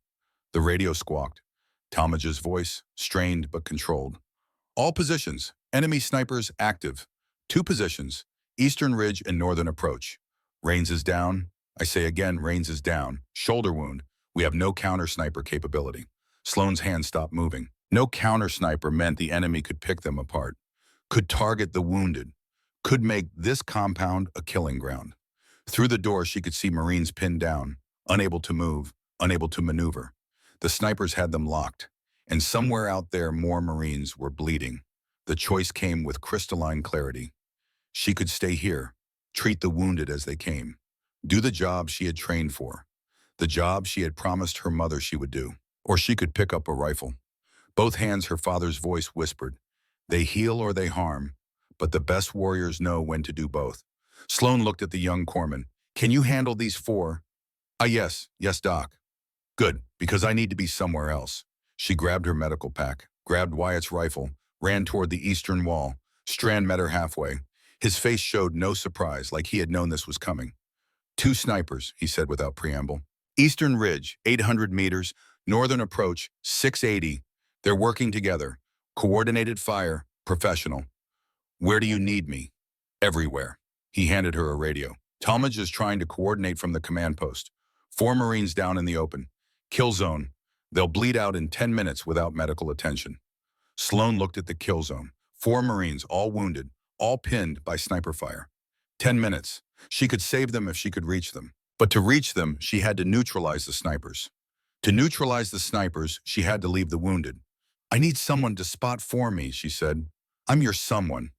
The radio squawked. Talmadge's voice, strained but controlled. "All positions, enemy snipers active. 2 positions, eastern ridge and northern approach. Rains is down, I say again, range is down. Shoulder wound. We have no counter-sniper capability. Sloane's hand stopped moving. No counter-sniper meant the enemy could pick them apart, could target the wounded, could make this compound a killing ground. Through the door, she could see Marines pinned down, unable to move, unable to maneuver. The snipers had them locked, and somewhere out there more Marines were bleeding. The choice came with crystalline clarity. She could stay here, treat the wounded as they came, do the job she had trained for, the job she had promised her mother she would do. Or she could pick up a rifle. Both hands, her father's voice whispered. They heal or they harm, but the best warriors know when to do both. Sloane looked at the young corpsman. Can you handle these four? Yes, Doc. Good, because I need to be somewhere else. She grabbed her medical pack, grabbed Wyatt's rifle, ran toward the eastern wall. Strand met her halfway. His face showed no surprise, like he had known this was coming. 2 snipers, he said without preamble. Eastern Ridge, 800 meters. Northern Approach, 680. They're working together. Coordinated fire, professional. Where do you need me? Everywhere. He handed her a radio. Talmadge is trying to coordinate from the command post. 4 Marines down in the open. Kill zone. They'll bleed out in 10 minutes without medical attention. Sloane looked at the kill zone. 4 Marines, all wounded, all pinned by sniper fire. 10 minutes. She could save them if she could reach them. But to reach them, she had to neutralize the snipers. To neutralize the snipers, she had to leave the wounded. I need someone to spot for me, she said. I'm your someone.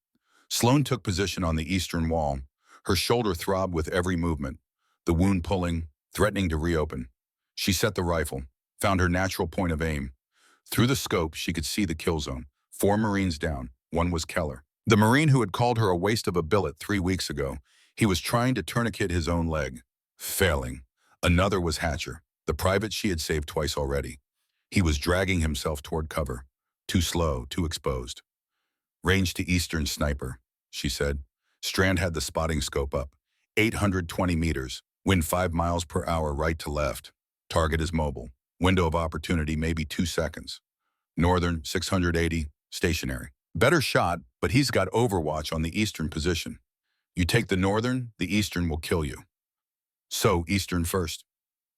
Sloane took position on the eastern wall. Her shoulder throbbed with every movement, the wound pulling, threatening to reopen. She set the rifle, found her natural point of aim. Through the scope, she could see the kill zone. 4 Marines down. 1 was Keller. The Marine who had called her a waste of a billet 3 weeks ago. He was trying to tourniquet his own leg. Failing. Another was Hatcher, the private she had saved twice already. He was dragging himself toward cover. Too slow, too exposed. Range to eastern sniper, she said. Strand had the spotting scope up. 820 meters. Wind 5 miles per hour right to left. Target is mobile. Window of opportunity maybe 2 seconds. Northern, 680, stationary. Better shot, but he's got overwatch on the eastern position. You take the northern, the eastern will kill you. So, eastern first.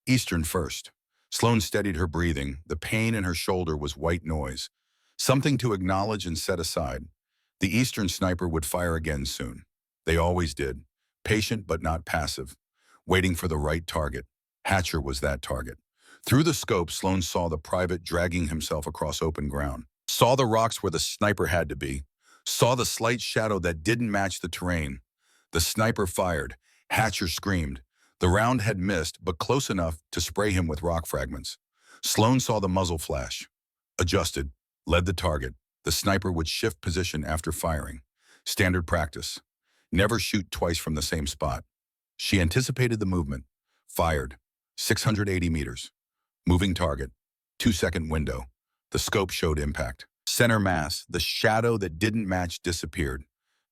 Eastern first. Sloane steadied her breathing. The pain in her shoulder was white noise. Something to acknowledge and set aside. The eastern sniper would fire again soon. They always did. Patient but not passive. Waiting for the right target. Hatcher was that target. Through the scope, Sloane saw the private dragging himself across open ground. Saw the rocks where the sniper had to be. Saw the slight shadow that didn't match the terrain. The sniper fired. Hatcher screamed. The round had missed, but close enough to spray him with rock fragments. Sloane saw the muzzle flash. Adjusted. Led the target. The sniper would shift position after firing. Standard practice. Never shoot twice from the same spot. She anticipated the movement. Fired. 680 meters. Moving target. 2-second window. The scope showed impact. Center mass, the shadow that didn't match disappeared.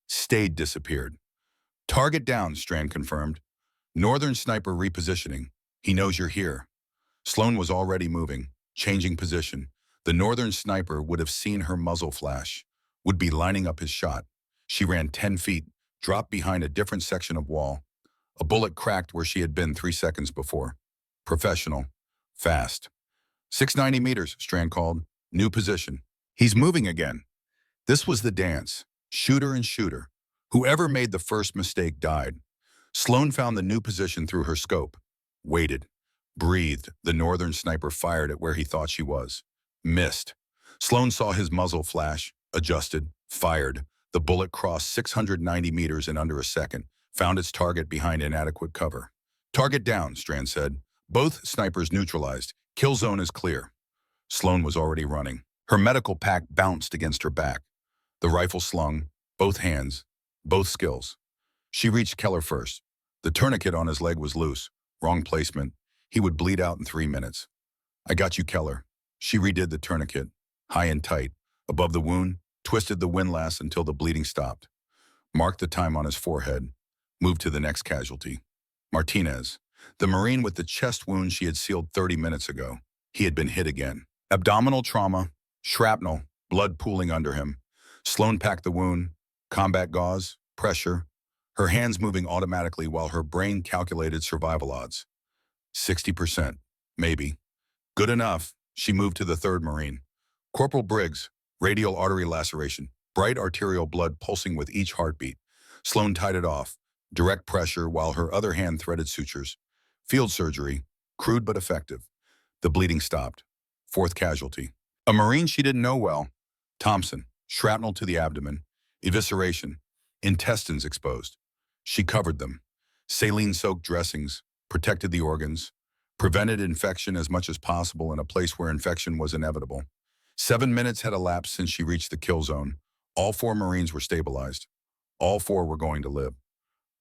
Stayed disappeared. Target down, Strand confirmed. Northern sniper repositioning. He knows you're here. Sloane was already moving, changing position. The northern sniper would have seen her muzzle flash, would be lining up his shot. She ran 10 feet, dropped behind a different section of wall. A bullet cracked where she had been 3 seconds before. Professional. Fast. 690 meters, Strand called. New position. He's moving again. This was the dance. Shooter and shooter. Whoever made the first mistake died. Sloane found the new position through her scope. Waited. Breathed. The northern sniper fired at where he thought she was. Missed. Sloane saw his muzzle flash. Adjusted. Fired. The bullet crossed 690 meters in under a second. Found its target behind inadequate cover. Target down, Strand said. Both snipers neutralized. Kill zone is clear. Sloane was already running. Her medical pack bounced against her back. The rifle slung. Both hands. Both skills. She reached Keller first. The tourniquet on his leg was loose. Wrong placement. He would bleed out in 3 minutes. I got you, Keller. She redid the tourniquet. High and tight. Above the wound, twisted the windlass until the bleeding stopped. Marked the time on his forehead. Moved to the next casualty. Martinez. The Marine with the chest wound she had sealed 30 minutes ago. He had been hit again. Abdominal trauma. Shrapnel. Blood pooling under him. Sloane packed the wound. Combat gauze. Pressure. her hands moving automatically while her brain calculated survival odds. 60%. Maybe. Good enough. She moved to the third Marine. Corporal Briggs, radial artery laceration, bright arterial blood pulsing with each heartbeat. Sloan tied it off, direct pressure while her other hand threaded sutures. Field surgery, crude but effective. The bleeding stopped. Fourth casualty. A Marine she didn't know well. Thompson, shrapnel to the abdomen, evisceration, intestines exposed. She covered them. Saline-soaked dressings, protected the organs, prevented infection as much as possible in a place where infection was inevitable. 7 minutes had elapsed since she reached the kill zone. All 4 Marines were stabilized. All 4 were going to live.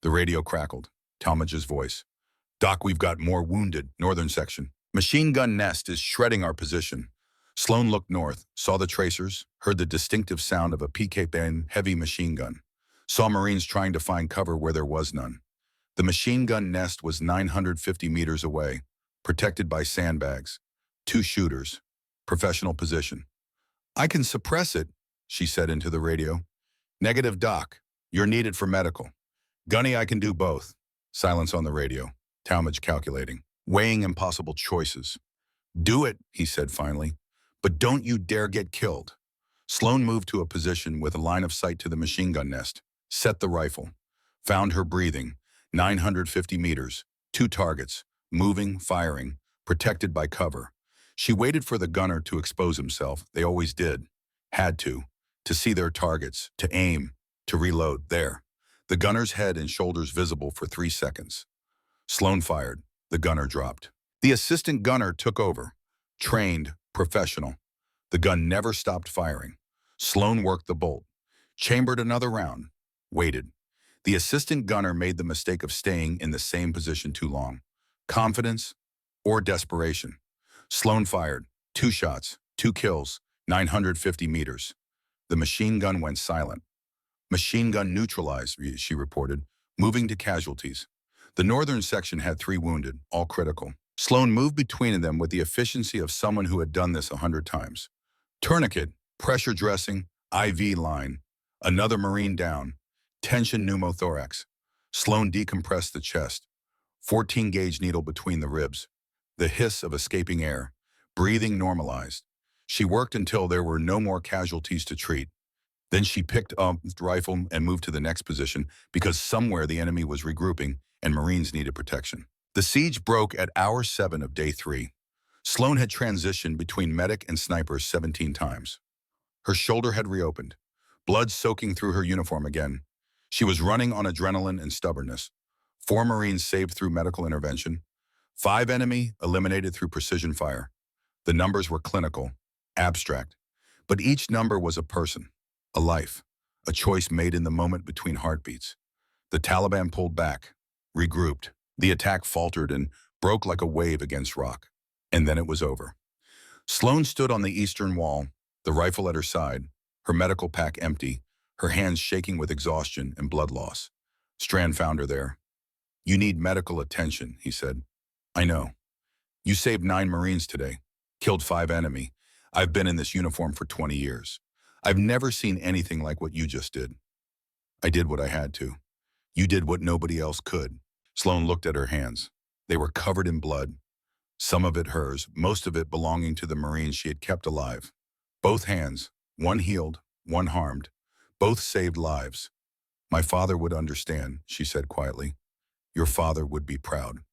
The radio crackled. Talmadge's voice. "Doc, we've got more wounded, northern section. Machine gun nest is shredding our position." Sloan looked north, saw the tracers, heard the distinctive sound of a PK-10 heavy machine gun. Saw Marines trying to find cover where there was none. The machine gun nest was 950 meters away, protected by sandbags. 2 shooters. Professional position. "I can suppress it," she said into the radio. "Negative, Doc. You're needed for medical." "Gunny, I can do both." Silence on the radio. Talmadge calculating. Weighing impossible choices. "Do it," he said finally. "But don't you dare get killed." Sloan moved to a position with a line of sight to the machine gun nest. Set the rifle. Found her breathing. 950 meters. 2 targets. Moving, firing. Protected by cover. She waited for the gunner to expose himself. They always did. Had to. To see their targets. To aim. To reload. There. The gunner's head and shoulders visible for 3 seconds. Sloan fired. The gunner dropped. The assistant gunner took over. Trained. Professional. The gun never stopped firing. Sloan worked the bolt. Chambered another round. Waited. The assistant gunner made the mistake of staying in the same position too long. Confidence or desperation. Sloan fired. 2 shots. 2 kills. 950 meters. The machine gun went silent. "Machine gun neutralized," she reported, moving to casualties. The northern section had 3 wounded, all critical. Sloan moved between them with the efficiency of someone who had done this 100 times. Tourniquet, pressure dressing, IV line. Another Marine down. Tension pneumothorax. Sloan decompressed the chest. 14-gauge needle between the ribs. The hiss of escaping air. Breathing normalized. She worked until there were no more casualties to treat. Then she picked up the rifle and moved to the next position because somewhere the enemy was regrouping and Marines needed protection. The siege broke at hour 7 of day 3. Sloan had transitioned between medic and sniper 17 times. Her shoulder had reopened, blood soaking through her uniform again. She was running on adrenaline and stubbornness. 4 Marines saved through medical intervention. 5 enemy eliminated through precision fire. The numbers were clinical, abstract, but each number was a person, a life, a choice made in the moment between heartbeats. The Taliban pulled back, regrouped. The attack faltered and broke like a wave against rock. And then it was over. Sloan stood on the eastern wall, the rifle at her side, her medical pack empty, her hands shaking with exhaustion and blood loss. Strand found her there. "You need medical attention," he said. "I know. You saved 9 Marines today, killed 5 enemy. I've been in this uniform for 20 years. I've never seen anything like what you just did. I did what I had to. You did what nobody else could." Sloan looked at her hands. They were covered in blood. Some of it hers, most of it belonging to the Marines she had kept alive. Both hands, one healed, one harmed. Both saved lives. "My father would understand," she said quietly. "Your father would be proud."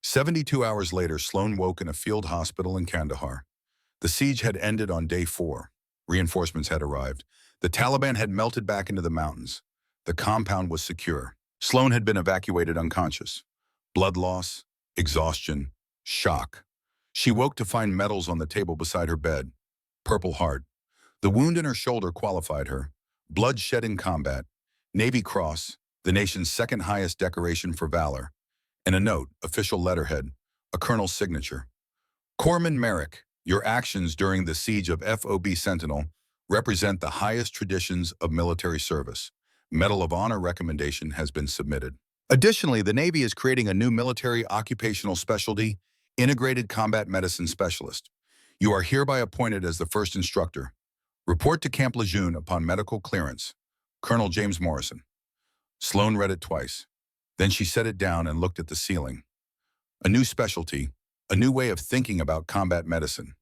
72 hours later, Sloan woke in a field hospital in Kandahar. The siege had ended on day 4. Reinforcements had arrived. The Taliban had melted back into the mountains. The compound was secure. Sloan had been evacuated unconscious. Blood loss, exhaustion, shock. She woke to find medals on the table beside her bed. Purple Heart. The wound in her shoulder qualified her. Blood shed in combat. Navy Cross, the nation's second highest decoration for valor. And a note, official letterhead, a colonel's signature. "Corpsman Merrick, your actions during the siege of FOB Sentinel represent the highest traditions of military service. Medal of Honor recommendation has been submitted." Additionally, the Navy is creating a new military occupational specialty, Integrated Combat Medicine Specialist. You are hereby appointed as the first instructor. Report to Camp Lejeune upon medical clearance. Colonel James Morrison. Sloan read it twice. Then she set it down and looked at the ceiling. A new specialty, a new way of thinking about combat medicine.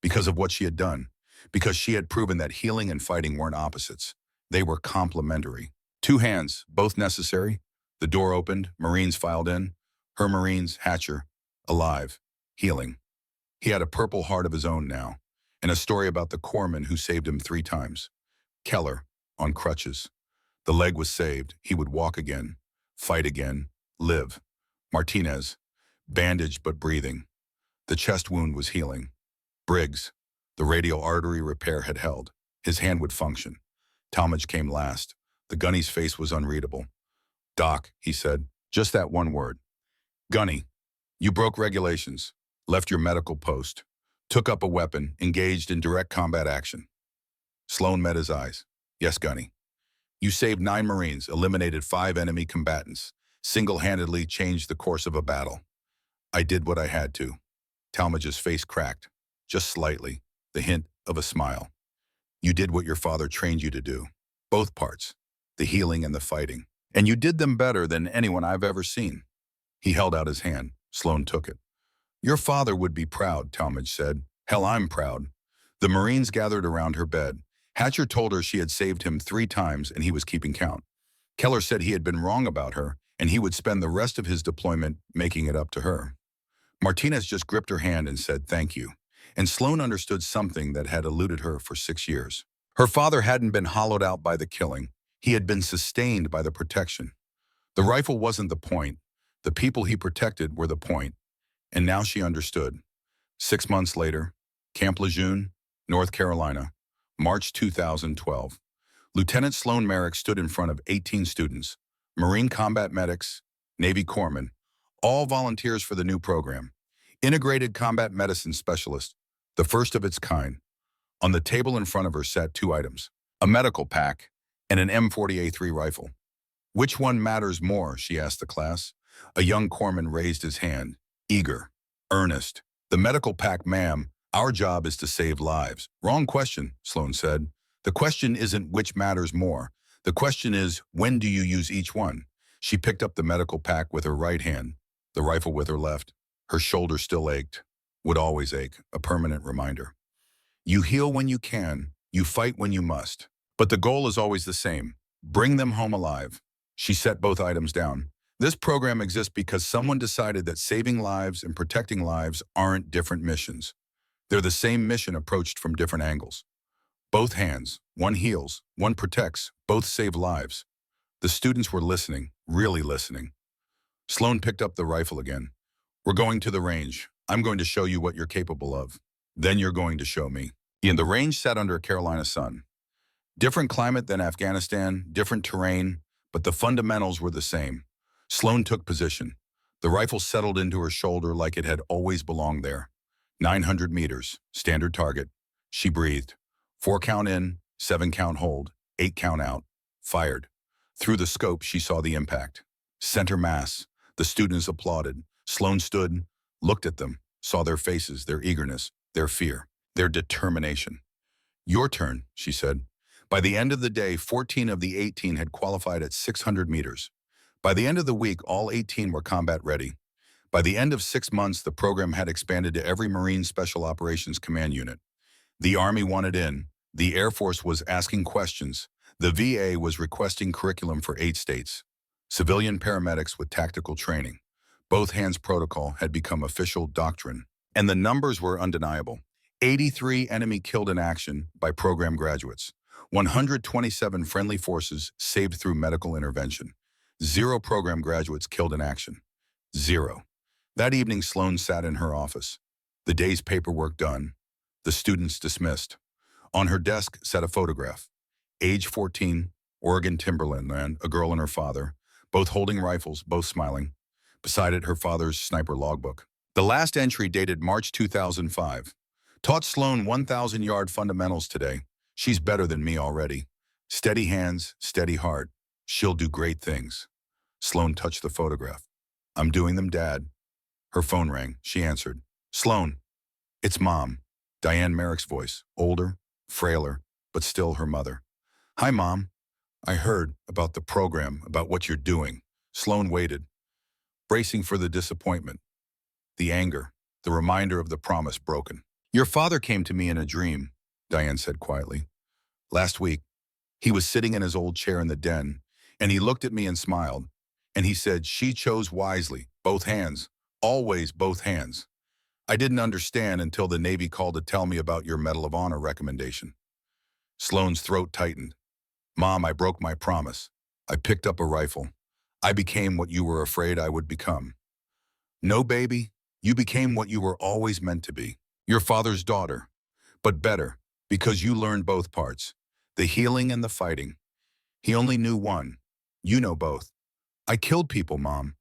Because of what she had done. Because she had proven that healing and fighting weren't opposites. They were complementary. Two hands, both necessary. The door opened, Marines filed in. Her Marines, Hatcher, alive, healing. He had a purple heart of his own now, and a story about the corpsman who saved him 3 times. Keller, on crutches. The leg was saved. He would walk again, fight again, live. Martinez, bandaged but breathing. The chest wound was healing. Briggs, the radial artery repair had held. His hand would function. Talmadge came last. The gunny's face was unreadable. "Doc," he said, just that one word. "Gunny, you broke regulations, left your medical post, took up a weapon, engaged in direct combat action." Sloan met his eyes. "Yes, Gunny. You saved 9 Marines, eliminated 5 enemy combatants, single-handedly changed the course of a battle. I did what I had to." Talmadge's face cracked, just slightly, the hint of a smile. "You did what your father trained you to do. Both parts, the healing and the fighting. And you did them better than anyone I've ever seen." He held out his hand. Sloan took it. "Your father would be proud," Talmadge said. "Hell, I'm proud." The Marines gathered around her bed. Hatcher told her she had saved him 3 times and he was keeping count. Keller said he had been wrong about her and he would spend the rest of his deployment making it up to her. Martinez just gripped her hand and said thank you. And Sloan understood something that had eluded her for 6 years. Her father hadn't been hollowed out by the killing. He had been sustained by the protection. The rifle wasn't the point. The people he protected were the point. And now she understood. 6 months later, Camp Lejeune, North Carolina, March 2012. Lieutenant Sloan Merrick stood in front of 18 students, Marine combat medics, Navy corpsmen, all volunteers for the new program. Integrated combat medicine specialist, the first of its kind. On the table in front of her sat 2 items, a medical pack and an M40A3 rifle. "Which one matters more?" she asked the class. A young corpsman raised his hand, eager, earnest. "The medical pack, ma'am. Our job is to save lives." "Wrong question," Sloan said. "The question isn't which matters more. The question is, when do you use each one?" She picked up the medical pack with her right hand, the rifle with her left. Her shoulder still ached, would always ache, a permanent reminder. You heal when you can, you fight when you must. But the goal is always the same. Bring them home alive. She set both items down. This program exists because someone decided that saving lives and protecting lives aren't different missions. They're the same mission approached from different angles. Both hands, one heals, one protects, both save lives. The students were listening, really listening. Sloan picked up the rifle again. "We're going to the range. I'm going to show you what you're capable of. Then you're going to show me." And the range sat under a Carolina sun. Different climate than Afghanistan, different terrain, but the fundamentals were the same. Sloan took position. The rifle settled into her shoulder like it had always belonged there. 900 meters, standard target. She breathed. 4 count in, 7 count hold, 8 count out. Fired. Through the scope, she saw the impact. Center mass. The students applauded. Sloan stood, looked at them, saw their faces, their eagerness, their fear, their determination. "Your turn," she said. By the end of the day, 14 of the 18 had qualified at 600 meters. By the end of the week, all 18 were combat ready. By the end of 6 months, the program had expanded to every Marine Special Operations Command unit. The Army wanted in. The Air Force was asking questions. The VA was requesting curriculum for 8 states. Civilian paramedics with tactical training. Both hands protocol had become official doctrine. And the numbers were undeniable. 83 enemy killed in action by program graduates. 127 friendly forces saved through medical intervention. 0 program graduates killed in action. 0. That evening, Sloan sat in her office. The day's paperwork done. The students dismissed. On her desk sat a photograph. Age 14, Oregon timberland, a girl and her father, both holding rifles, both smiling. Beside it, her father's sniper logbook. The last entry dated March 2005. Taught Sloan 1,000-yard fundamentals today. She's better than me already. Steady hands, steady heart. She'll do great things. Sloan touched the photograph. "I'm doing them, Dad." Her phone rang. She answered. "Sloan, it's Mom." Diane Merrick's voice, older, frailer, but still her mother. "Hi, Mom. I heard about the program, about what you're doing. Sloan waited, bracing for the disappointment, the anger, the reminder of the promise broken. Your father came to me in a dream, Diane said quietly. Last week, he was sitting in his old chair in the den, and he looked at me and smiled, and he said, she chose wisely, both hands, always both hands. I didn't understand until the Navy called to tell me about your Medal of Honor recommendation. Sloane's throat tightened. Mom, I broke my promise. I picked up a rifle. I became what you were afraid I would become. No, baby, you became what you were always meant to be. Your father's daughter, but better, because you learned both parts, the healing and the fighting. He only knew one. You know both. I killed people, Mom.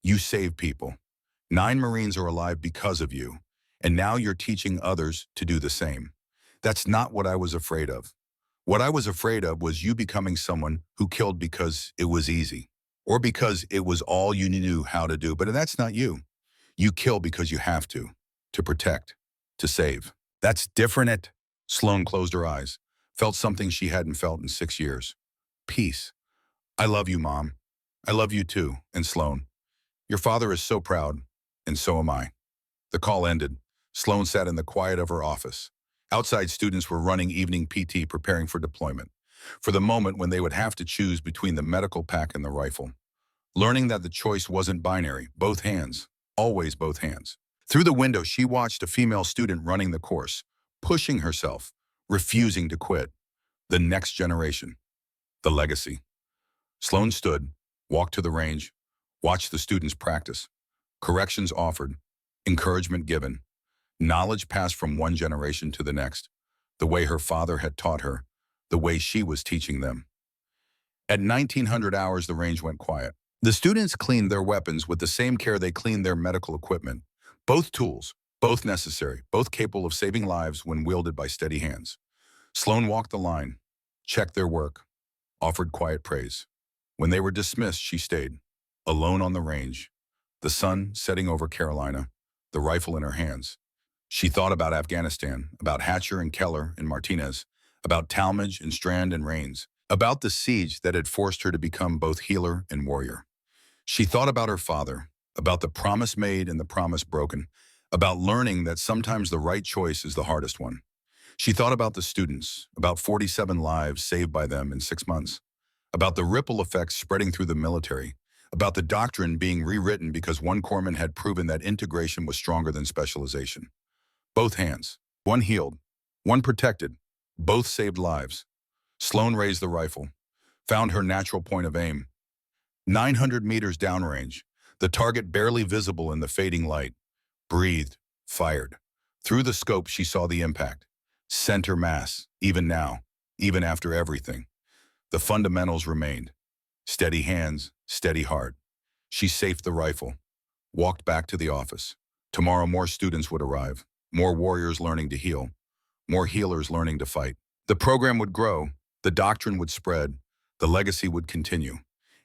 You saved people. 9 Marines are alive because of you, and now you're teaching others to do the same. That's not what I was afraid of. What I was afraid of was you becoming someone who killed because it was easy, or because it was all you knew how to do, but that's not you. You kill because you have to protect, to save. That's different. Sloane closed her eyes, felt something she hadn't felt in 6 years. Peace. I love you, Mom. I love you too, and Sloane. Your father is so proud, and so am I. The call ended. Sloane sat in the quiet of her office. Outside, students were running evening PT, preparing for deployment, for the moment when they would have to choose between the medical pack and the rifle. Learning that the choice wasn't binary, both hands, always both hands. Through the window, she watched a female student running the course, pushing herself, refusing to quit. The next generation, the legacy. Sloane stood, walked to the range, watched the students practice. Corrections offered, encouragement given, knowledge passed from one generation to the next, the way her father had taught her, the way she was teaching them. At 1900 hours, the range went quiet. The students cleaned their weapons with the same care they cleaned their medical equipment. Both tools, both necessary, both capable of saving lives when wielded by steady hands. Sloane walked the line, checked their work, offered quiet praise. When they were dismissed, she stayed, alone on the range, the sun setting over Carolina, the rifle in her hands. She thought about Afghanistan, about Hatcher and Keller and Martinez, about Talmadge and Strand and Rains, about the siege that had forced her to become both healer and warrior. She thought about her father, about the promise made and the promise broken, about learning that sometimes the right choice is the hardest one. She thought about the students, about 47 lives saved by them in 6 months, about the ripple effects spreading through the military, about the doctrine being rewritten because one corpsman had proven that integration was stronger than specialization. Both hands, one healed, one protected, both saved lives. Sloane raised the rifle, found her natural point of aim. 900 meters downrange, the target barely visible in the fading light. Breathed, fired. Through the scope, she saw the impact. Center mass, even now, even after everything. The fundamentals remained. Steady hands, steady heart. She safed the rifle, walked back to the office. Tomorrow, more students would arrive, more warriors learning to heal, more healers learning to fight. The program would grow, the doctrine would spread, the legacy would continue.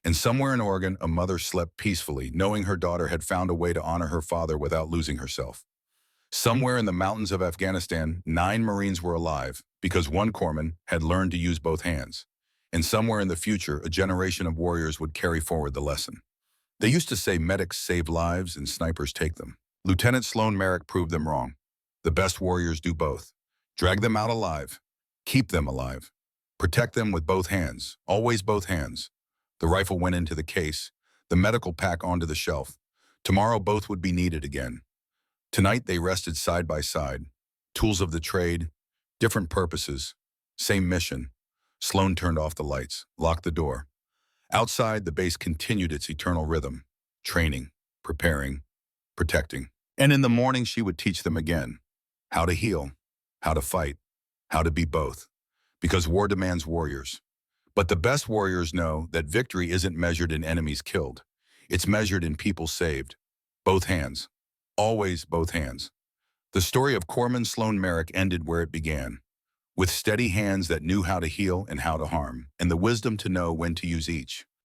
And somewhere in Oregon, a mother slept peacefully, knowing her daughter had found a way to honor her father without losing herself. Somewhere in the mountains of Afghanistan, 9 Marines were alive because one corpsman had learned to use both hands. And somewhere in the future, a generation of warriors would carry forward the lesson. They used to say medics save lives and snipers take them. Lieutenant Sloane Merrick proved them wrong. The best warriors do both. Drag them out alive. Keep them alive. Protect them with both hands, always both hands. The rifle went into the case, the medical pack onto the shelf. Tomorrow both would be needed again. Tonight they rested side by side. Tools of the trade, different purposes, same mission. Sloane turned off the lights, locked the door. Outside, the base continued its eternal rhythm, training, preparing, protecting. And in the morning, she would teach them again how to heal, how to fight, how to be both. Because war demands warriors. But the best warriors know that victory isn't measured in enemies killed. It's measured in people saved. Both hands. Always both hands. The story of Corpsman Sloane Merrick ended where it began, with steady hands that knew how to heal and how to harm, and the wisdom to know when to use each.